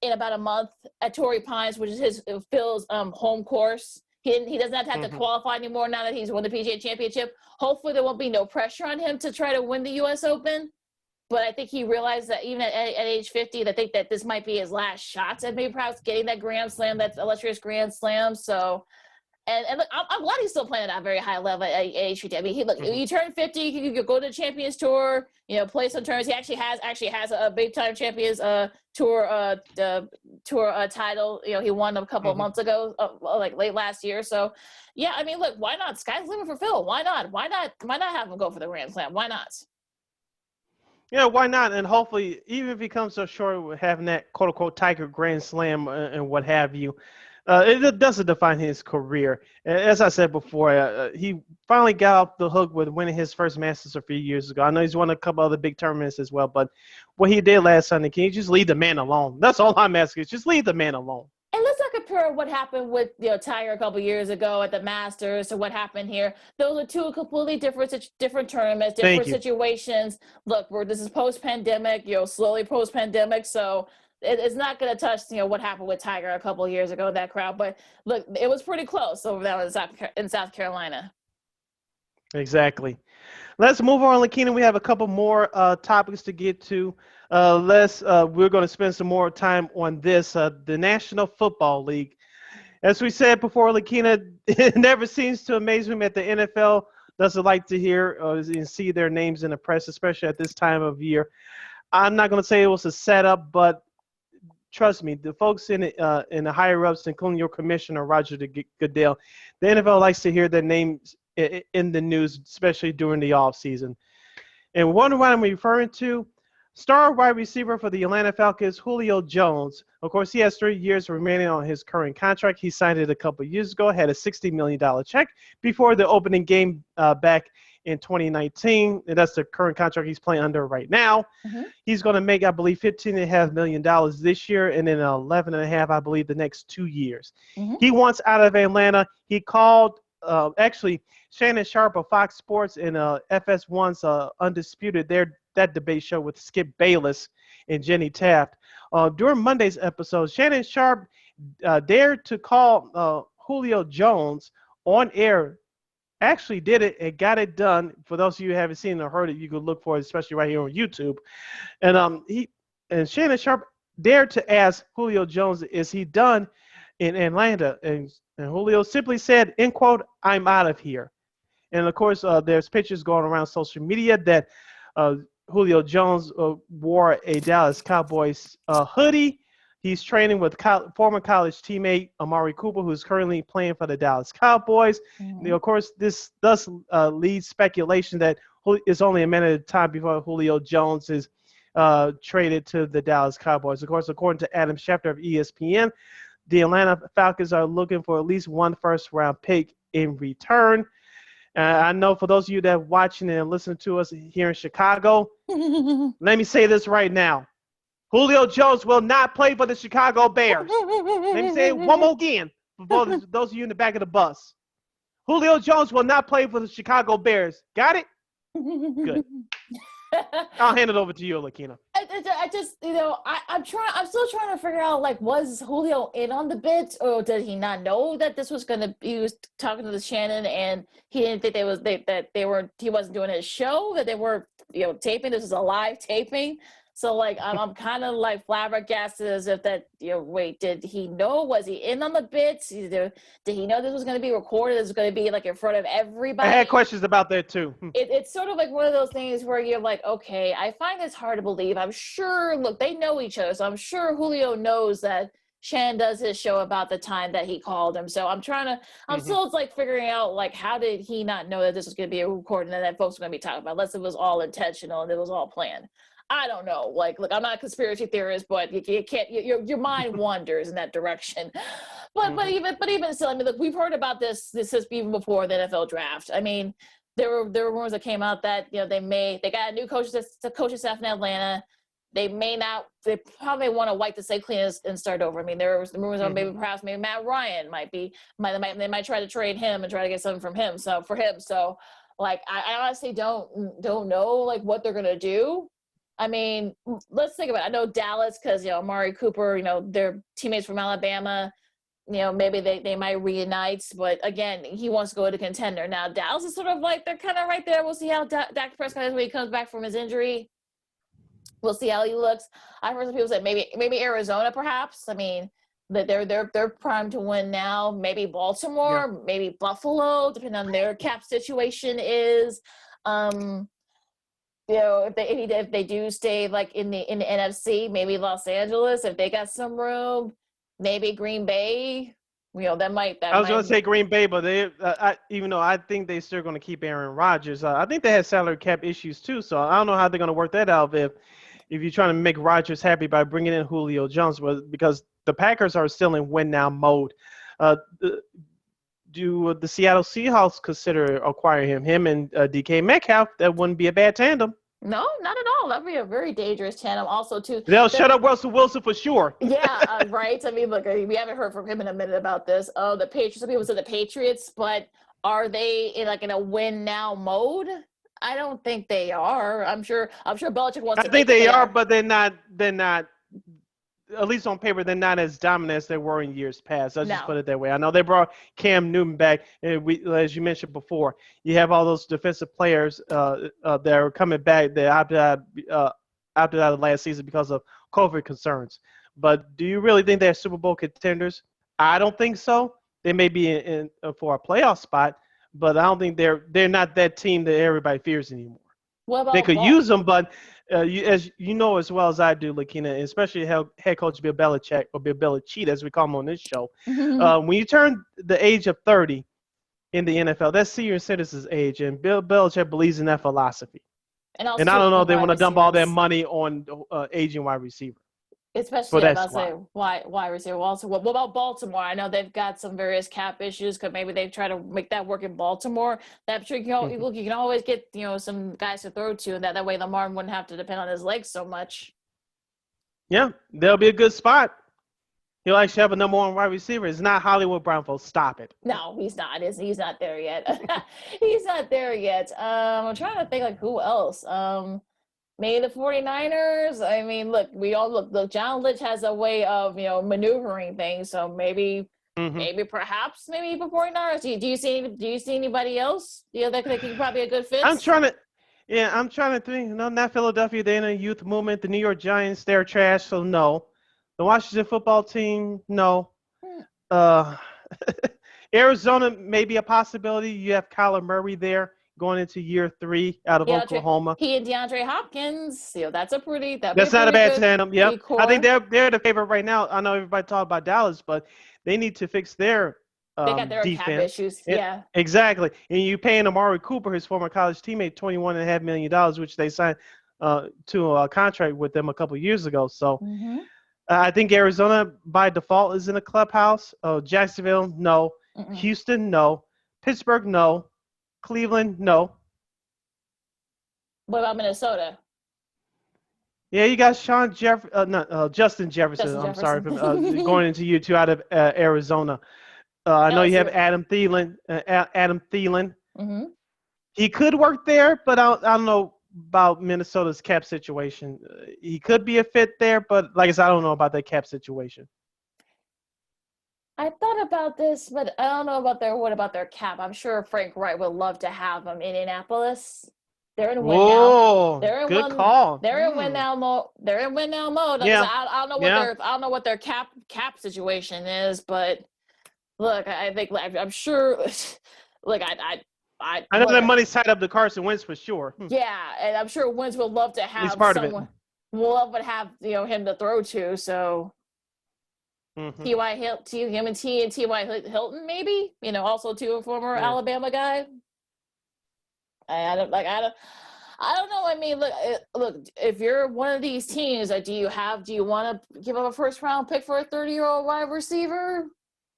in about a month at Torrey Pines, which is Phil's home course. He doesn't have to qualify anymore now that he's won the PGA Championship. Hopefully there won't be no pressure on him to try to win the U.S. Open. But I think he realized that even at age 50, I think that this might be his last shots at maybe perhaps getting that Grand Slam, that illustrious Grand Slam. So, and look, I'm glad he's still playing at a very high level at age 50. I mean, you turn 50, you could go to the Champions Tour, play some tournaments. He actually has a big time Champions Tour title. He won a couple of months ago, late last year. So, yeah, I mean, look, why not? Sky's the limit for Phil. Why not? Why not have him go for the Grand Slam? Why not? Yeah, why not? And hopefully, even if he comes so short with having that quote unquote Tiger Grand Slam and what have you. It doesn't define his career. As I said before, he finally got off the hook with winning his first Masters a few years ago. I know he's won a couple other big tournaments as well, but what he did last Sunday, can you just leave the man alone? That's all I'm asking. Just leave the man alone. And let's not compare what happened with Tiger a couple years ago at the Masters to what happened here. Those are two completely different tournaments, different situations. Look, this is post-pandemic, slowly post-pandemic, so it's not going to touch, what happened with Tiger a couple of years ago, that crowd. But look, it was pretty close over there in South Carolina. Exactly. Let's move on, Lakeena. We have a couple more topics to get to. We're going to spend some more time on this, the National Football League. As we said before, Lakeena, it never seems to amaze me that the NFL doesn't like to hear and see their names in the press, especially at this time of year. I'm not going to say it was a setup, but trust me, the folks in the higher ups, including your commissioner, Roger Goodell, the NFL likes to hear their names in the news, especially during the off season. And what I'm referring to, star wide receiver for the Atlanta Falcons, Julio Jones. Of course, he has 3 years remaining on his current contract. He signed it a couple of years ago, had a $60 million check before the opening game back in 2019. And that's the current contract he's playing under right now. Mm-hmm. He's going to make, I believe, $15.5 million this year and then $11.5 million, I believe, the next 2 years. Mm-hmm. He wants out of Atlanta. He called, actually, Shannon Sharpe of Fox Sports and FS1's Undisputed, that debate show with Skip Bayless and Jenny Taft. During Monday's episode, Shannon Sharpe dared to call Julio Jones on air. Actually did it and got it done. For those of you who haven't seen or heard it, you could look for it, especially right here on YouTube. And Shannon Sharpe dared to ask Julio Jones, is he done in Atlanta? And Julio simply said, end quote, I'm out of here. And of course, there's pictures going around social media that Julio Jones wore a Dallas Cowboys hoodie. He's training with former college teammate Amari Cooper, who's currently playing for the Dallas Cowboys. Mm-hmm. Of course, this thus leads speculation that it's only a minute of time before Julio Jones is traded to the Dallas Cowboys. Of course, according to Adam Schefter of ESPN, the Atlanta Falcons are looking for at least one first-round pick in return. I know for those of you that are watching and listening to us here in Chicago, let me say this right now. Julio Jones will not play for the Chicago Bears. Let me say it one more again for those of you in the back of the bus. Julio Jones will not play for the Chicago Bears. Got it? Good. I'll hand it over to you, Lakeena. I just, I'm still trying to figure out, like, was Julio in on the bit, or did he not know that this was going to, he was talking to the Shannon and he didn't think he wasn't doing his show, that they were, taping, this was a live taping. So, like, I'm kind of like flabbergasted as if that, wait, did he know? Was he in on the bits? Did he know this was going to be recorded? This was going to be, like, in front of everybody? I had questions about that, too. It's sort of like one of those things where you're like, okay, I find this hard to believe. I'm sure, look, they know each other. So I'm sure Julio knows that Shannon does his show about the time that he called him. So I'm still like figuring out, like, how did he not know that this was going to be a recording and that folks were going to be talking about, unless it was all intentional and it was all planned. I don't know. Like, look, I'm not a conspiracy theorist, but you can't. Your mind wanders in that direction. But even still, I mean, look, we've heard about this even before the NFL draft. I mean, there were rumors that came out that they got a new coaching staff in Atlanta. They probably want to wipe the slate clean and start over. I mean, there was rumors of maybe Matt Ryan they might try to trade him and try to get something from him. So like, I honestly don't know, like, what they're gonna do. I mean, let's think about it. I know Dallas, because, Amari Cooper, their teammates from Alabama, maybe they might reunite. But, again, he wants to go to contender. Now, Dallas is sort of like, they're kind of right there. We'll see how Dak Prescott is when he comes back from his injury. We'll see how he looks. I've heard some people say maybe Arizona, perhaps. I mean, that they're primed to win now. Maybe Baltimore, maybe Buffalo, depending on their cap situation is. If they do stay, like, in the NFC, maybe Los Angeles, if they got some room, maybe Green Bay, that might. I was going to say Green Bay, but even though I think they're still going to keep Aaron Rodgers, I think they had salary cap issues too. So I don't know how they're going to work that out if you're trying to make Rodgers happy by bringing in Julio Jones, because the Packers are still in win now mode. Do the Seattle Seahawks consider acquiring him? Him and DK Metcalf, that wouldn't be a bad tandem. No, not at all. That'd be a very dangerous tandem. Also, too, they'll shut up Russell Wilson for sure. Yeah, right. I mean, look, we haven't heard from him in a minute about this. Oh, the Patriots. Some people say the Patriots, but are they in a win now mode? I don't think they are. I'm sure Belichick wants. I think they are, but they're not. at least on paper, they're not as dominant as they were in years past. Let's just No. put it that way. I know they brought Cam Newton back, and as you mentioned before, you have all those defensive players that are coming back that opted out of last season because of COVID concerns. But do you really think they're Super Bowl contenders? I don't think so. They may be in for a playoff spot, but I don't think they're not that team that everybody fears anymore. What They about could use them, but as you know as well as I do, Lakeena, especially head coach Bill Belichick, or Bill Belichick, as we call him on this show, when you turn the age of 30 in the NFL, that's senior citizens age, and Bill Belichick believes in that philosophy. And And also I don't know if they wide want to dump all that receivers. money on aging wide receiver for Especially, that about to squad. say, why receiver. Also, what about Baltimore? I know they've got some various cap issues because maybe they try to make that work in Baltimore. That sure you can always get some guys to throw to, and that way Lamar wouldn't have to depend on his legs so much. Yeah, they'll be a good spot. He'll actually have a number one wide receiver. It's not Hollywood Brown, folks. Stop it. No, he's not. He's not there yet. He's not there yet. I'm trying to think like who else. Maybe the 49ers. I mean, look, look, John Lynch has a way of, maneuvering things. So maybe perhaps the 49ers. Do you see anybody else? That could probably be a good fit. I'm trying to think. No, not Philadelphia. They're in a youth movement. The New York Giants, they're trash, so no. The Washington football team, no. Arizona may be a possibility. You have Kyler Murray there going into year 3 out of Oklahoma. He and DeAndre Hopkins, that's that's not a bad tandem. Yeah, I think they're the favorite right now. I know everybody talk about Dallas, but they need to fix their they got their defense. cap issues. Yeah, exactly. And you paying Amari Cooper, his former college teammate, $21.5 million, which they signed to a contract with them a couple years ago. So I think Arizona by default is in the clubhouse. Jacksonville, no. Houston, no. Pittsburgh, no. Cleveland, no. What about Minnesota? Yeah, you got Justin Jefferson. I'm sorry for going into you two out of Arizona. I know you have Adam Thielen. He could work there, but I don't know about Minnesota's cap situation. He could be a fit there, but like I said, I don't know about that cap situation. I thought about this, but I don't know about their cap. I'm sure Frank Wright would love to have them in Indianapolis. They're in win now. They're in good call. They're in win now mode. They're in win now mode. Yeah. I don't know what their cap situation is, but look, I think I'm sure. Look, I know that money's tied up to Carson Wentz for sure. Yeah, and I'm sure Wentz would love to have someone. Will love to have him to throw to. So. T.Y. Hilton, him and T.Y. Hilton, maybe, also to a former Alabama guy. I don't know. I mean, look. If you're one of these teams, do you want to give up a first round pick for a 30-year-old wide receiver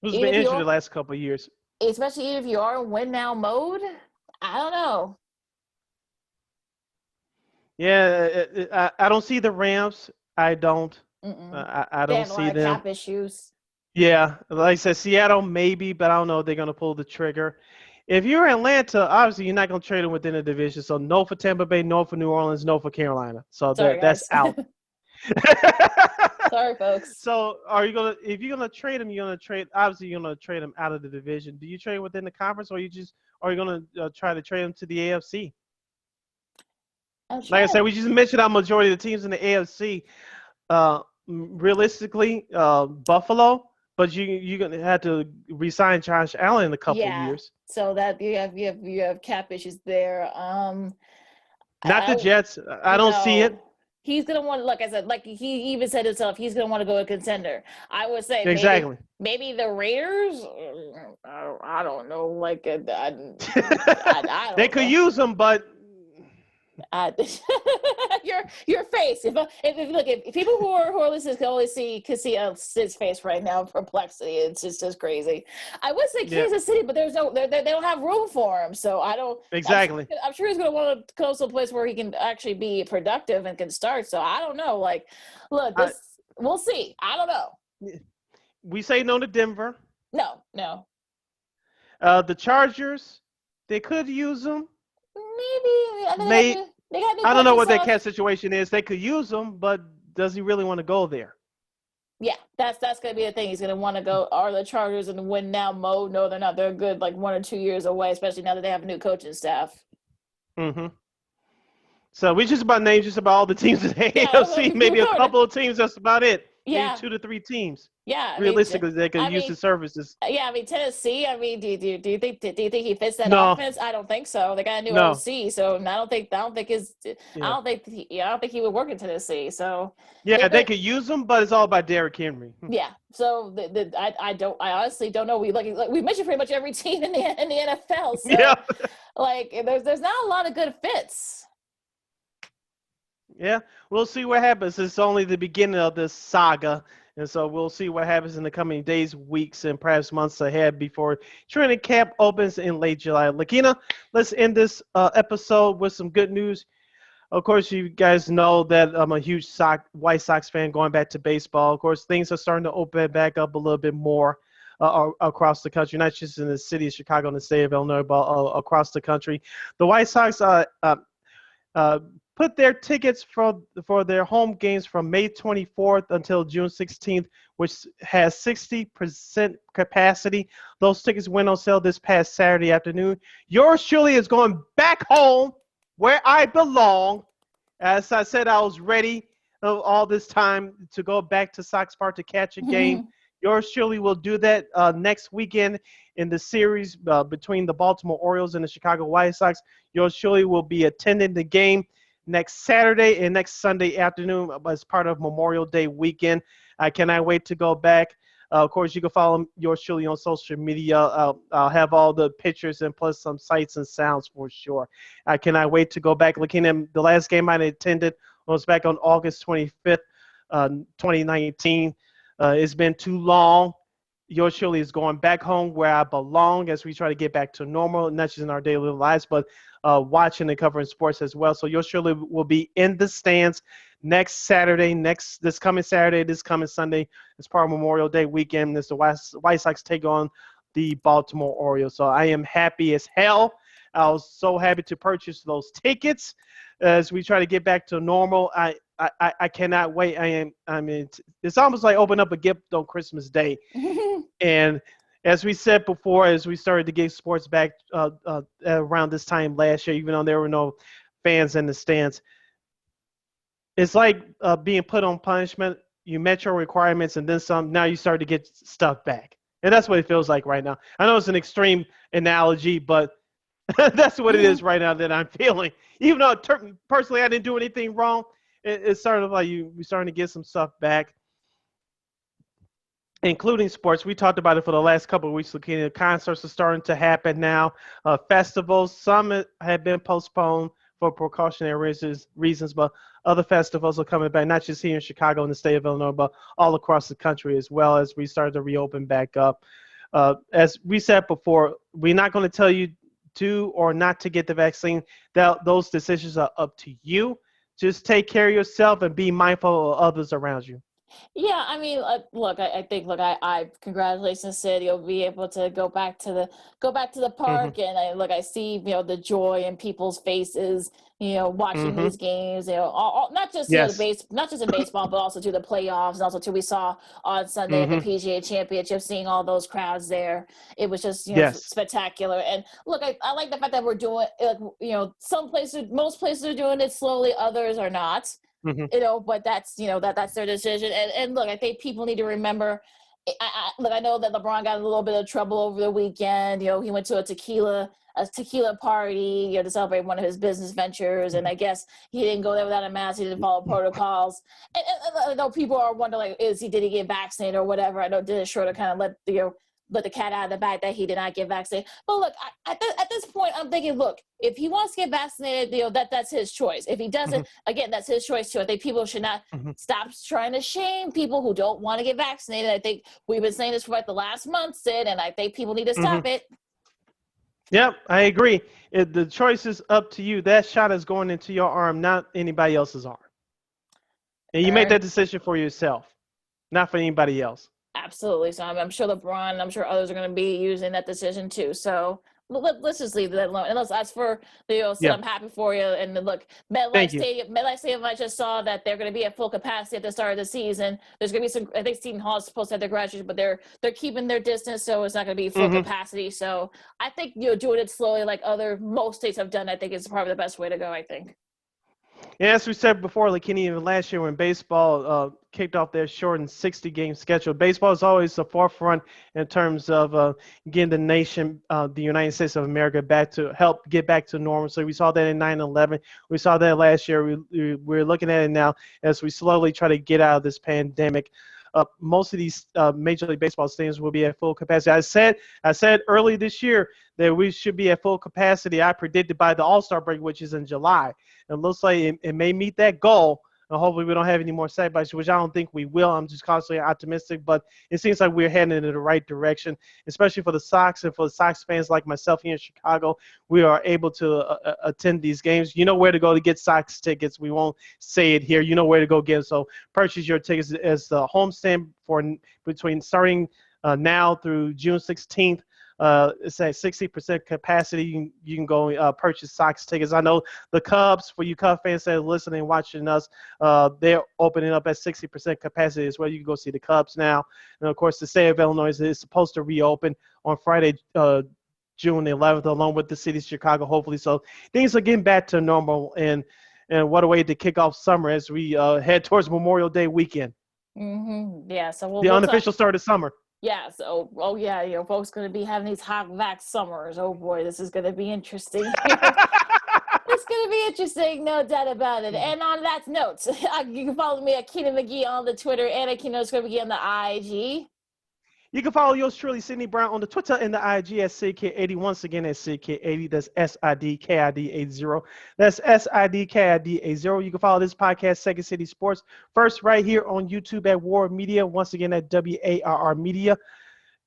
who's been injured the last couple of years? Especially if you are in win now mode. I don't know. Yeah, I don't see the Rams. I don't. I don't see them. Cap issues. Yeah, like I said, Seattle maybe, but I don't know if they're going to pull the trigger. If you're Atlanta, obviously you're not going to trade them within the division. So no for Tampa Bay, no for New Orleans, no for Carolina. So that's out. Sorry, folks. So if you're gonna trade them, you're gonna trade them out of the division. Do you trade within the conference, or are you gonna try to trade them to the AFC? Like I said, we just mentioned our majority of the teams in the AFC. Realistically, Buffalo, but you're gonna have to re-sign Josh Allen in a couple of years. So that you have cap issues there. Not the Jets. I don't see it. He's gonna want, like I said, like he even said himself, he's gonna want to go a contender. I would say exactly. Maybe the Raiders. I don't know. Like I they could use him, but. Your face. If people who are listening can see Sid's face right now, perplexity. It's just crazy. I would say Kansas City, but they don't have room for him. So I don't exactly. I'm sure he's going to want to go to a place where he can actually be productive and can start. So I don't know. Like, look, we'll see. I don't know. We say no to Denver. No. The Chargers, they could use them. Maybe. I don't know what their cap situation is. They could use them, but does he really want to go there? Yeah, that's going to be the thing. He's going to want to go, are the Chargers in the win now mode? No, they're not. They're good like 1 or 2 years away, especially now that they have a new coaching staff. Mm-hmm. So we just about named just about all the teams in the Yeah, AFC. we Maybe a covered. couple of teams. That's about it. Maybe Yeah, 2 to 3 teams. yeah. Realistically, they could I use the mean, services. yeah. I mean, Tennessee. I mean, do you think he fits that No, offense? I don't think so. They got a new no. OC, so Yeah, I don't think he would work in Tennessee. So yeah. They they're could use them, but it's all about Derrick Henry. yeah. So I honestly don't know. Like we mentioned pretty much every team in the NFL. Yeah, So like there's not a lot of good fits. yeah. We'll see what happens. It's only the beginning of this saga. And so we'll see what happens in the coming days, weeks, and perhaps months ahead before training camp opens in late July. Lakeena, let's end this episode with some good news. Of course, you guys know that I'm a huge White Sox fan going back to baseball. Of course, things are starting to open back up a little bit more across the country, not just in the city of Chicago and the state of Illinois, but across the country. The White Sox uh, put their tickets for their home games from May 24th until June 16th, which has 60% capacity. Those tickets went on sale this past Saturday afternoon. Yours truly is going back home where I belong. As I said, I was ready all this time to go back to Sox Park to catch a game. Yours truly will do that next weekend in the series between the Baltimore Orioles and the Chicago White Sox. Yours truly will be attending the game next Saturday and next Sunday afternoon as part of Memorial Day weekend. I cannot wait to go back. Of course, you can follow yours truly on social media. I'll have all the pictures and plus some sights and sounds for sure. I cannot wait to go back. Looking at the last game I attended was back on August 25th, 2019. It's been too long. Yours truly is going back home where I belong as we try to get back to normal, not just in our daily lives, but watching and covering sports as well. So yours truly will be in the stands next Saturday, this coming Saturday, this coming Sunday. It's part of Memorial Day weekend. As the White Sox take on the Baltimore Orioles. So I am happy as hell. I was so happy to purchase those tickets as we try to get back to normal. I cannot wait. I mean, it's almost like open up a gift on Christmas Day. And as we said before, as we started to get sports back around this time last year, even though there were no fans in the stands, it's like being put on punishment. You met your requirements and then some. Now you start to get stuff back. And that's what it feels like right now. I know it's an extreme analogy, but that's what it is right now that I'm feeling. Even though personally I didn't do anything wrong, it's sort of like we're starting to get some stuff back, including sports. We talked about it for the last couple of weeks. Looking at concerts are starting to happen now. Festivals, some have been postponed for precautionary reasons, but other festivals are coming back, not just here in Chicago and the state of Illinois, but all across the country as well as we start to reopen back up. As we said before, we're not going to tell you to or not to get the vaccine. Those decisions are up to you. Just take care of yourself and be mindful of others around you. Yeah, I mean, look, I think, look, I congratulations, Sid. You'll be able to go back to the Mm-hmm. park, and I see, the joy in people's faces, watching Mm-hmm. these games, not just, Yes. not just in baseball, but also to the playoffs, and also to we saw on Sunday at the Mm-hmm. PGA Championship, seeing all those crowds there. It was just, Yes. spectacular. And look, I like the fact that we're doing, like, most places are doing it slowly, others are not. Mm-hmm. But that's that's their decision. And look, I think people need to remember. Look, I know that LeBron got a little bit of trouble over the weekend. He went to a tequila party, to celebrate one of his business ventures, and I guess he didn't go there without a mask. He didn't follow protocols. And I know people are wondering, like, did he get vaccinated or whatever? I know Dennis Schroeder kind of let the cat out of the bag that he did not get vaccinated. But look, at this point, I'm thinking, look, if he wants to get vaccinated, that's his choice. If he doesn't, again, that's his choice too. I think people should not Mm-hmm. stop trying to shame people who don't want to get vaccinated. I think we've been saying this for like the last month, Sid, and I think people need to stop it. Yep, I agree. The choice is up to you. That shot is going into your arm, not anybody else's arm. And you make that decision for yourself, not for anybody else. Absolutely. So I'm sure LeBron, I'm sure others are going to be using that decision too. So Let's just leave that alone. And as for Sid, Yeah. I'm happy for you. And look, Thank you. MetLife Stadium, I just saw that they're going to be at full capacity at the start of the season. There's going to be some. I think Seton Hall is supposed to have their graduation, but they're keeping their distance, so it's not going to be full capacity. So I think doing it slowly, like most states have done, I think is probably the best way to go. I think. And as we said before, Lakeena, even last year when baseball kicked off their shortened 60-game schedule, baseball is always the forefront in terms of getting the nation, the United States of America, help get back to normal. So we saw that in 9/11. We saw that last year. We're looking at it now as we slowly try to get out of this pandemic. Most of these Major League Baseball stadiums will be at full capacity. I said early this year that we should be at full capacity. I predicted by the All-Star break, which is in July. It looks like it may meet that goal. And hopefully we don't have any more setbacks, which I don't think we will. I'm just constantly optimistic, but it seems like we're heading in the right direction, especially for the Sox and for the Sox fans like myself here in Chicago. We are able to attend these games. You know where to go to get Sox tickets. We won't say it here. You know where to go get them. So purchase your tickets as the homestand for between starting now through June 16th. It's at 60% capacity. You can go purchase Sox tickets. I know the Cubs, for you Cub fans that are listening and watching us, they're opening up at 60% capacity as well. You can go see the Cubs now. And, of course, the state of Illinois is supposed to reopen on Friday, June 11th, along with the city of Chicago, hopefully. So things are getting back to normal. And what a way to kick off summer as we head towards Memorial Day weekend. Yeah, so the unofficial start of summer. Yeah, so, folks going to be having these hot vax summers. Oh, boy, this is going to be interesting. It's going to be interesting, no doubt about it. And on that note, you can follow me at Keena McGee on the Twitter and at Keena McGee on the IG. You can follow yours truly, Sydney Brown, on the Twitter and the IG at SidKid80. Once again, at SidKid80. That's SIDKID80. That's SIDKID80. You can follow this podcast, Second City Sports, first right here on YouTube at War Media. Once again, at WARR Media.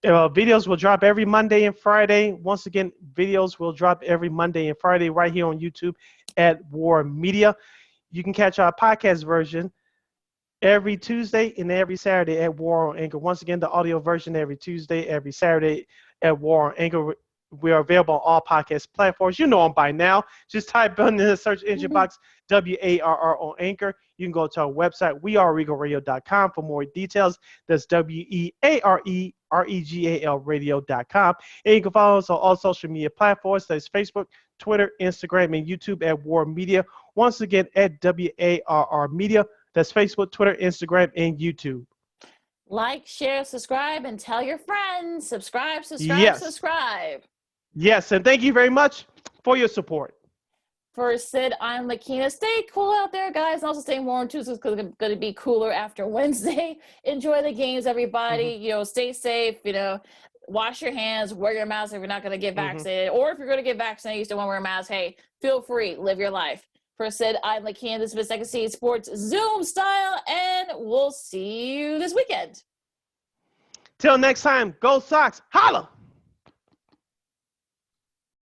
Videos will drop every Monday and Friday. Once again, videos will drop every Monday and Friday right here on YouTube at War Media. You can catch our podcast version every Tuesday and every Saturday at War on Anchor. Once again, the audio version every Tuesday, every Saturday at War on Anchor. We are available on all podcast platforms. You know them by now. Just type in the search engine box WARR on Anchor. You can go to our website, weareregalradio.com, for more details. That's WEAREREGAL radio.com. And you can follow us on all social media platforms. That's Facebook, Twitter, Instagram, and YouTube at War Media. Once again, at WARR Media. That's Facebook, Twitter, Instagram, and YouTube. Like, share, subscribe, and tell your friends. Subscribe. Yes, and thank you very much for your support. For Sid, I'm Lakeena. Stay cool out there, guys. And also stay warm, too, because it's going to be cooler after Wednesday. Enjoy the games, everybody. Stay safe. Wash your hands. Wear your mask if you're not going to get vaccinated. Or if you're going to get vaccinated, you still want to wear a mask. Hey, feel free. Live your life. For Sid, I'm Lakeena. This has been Second City Sports Zoom style, and we'll see you this weekend. Till next time, go Sox. Holla!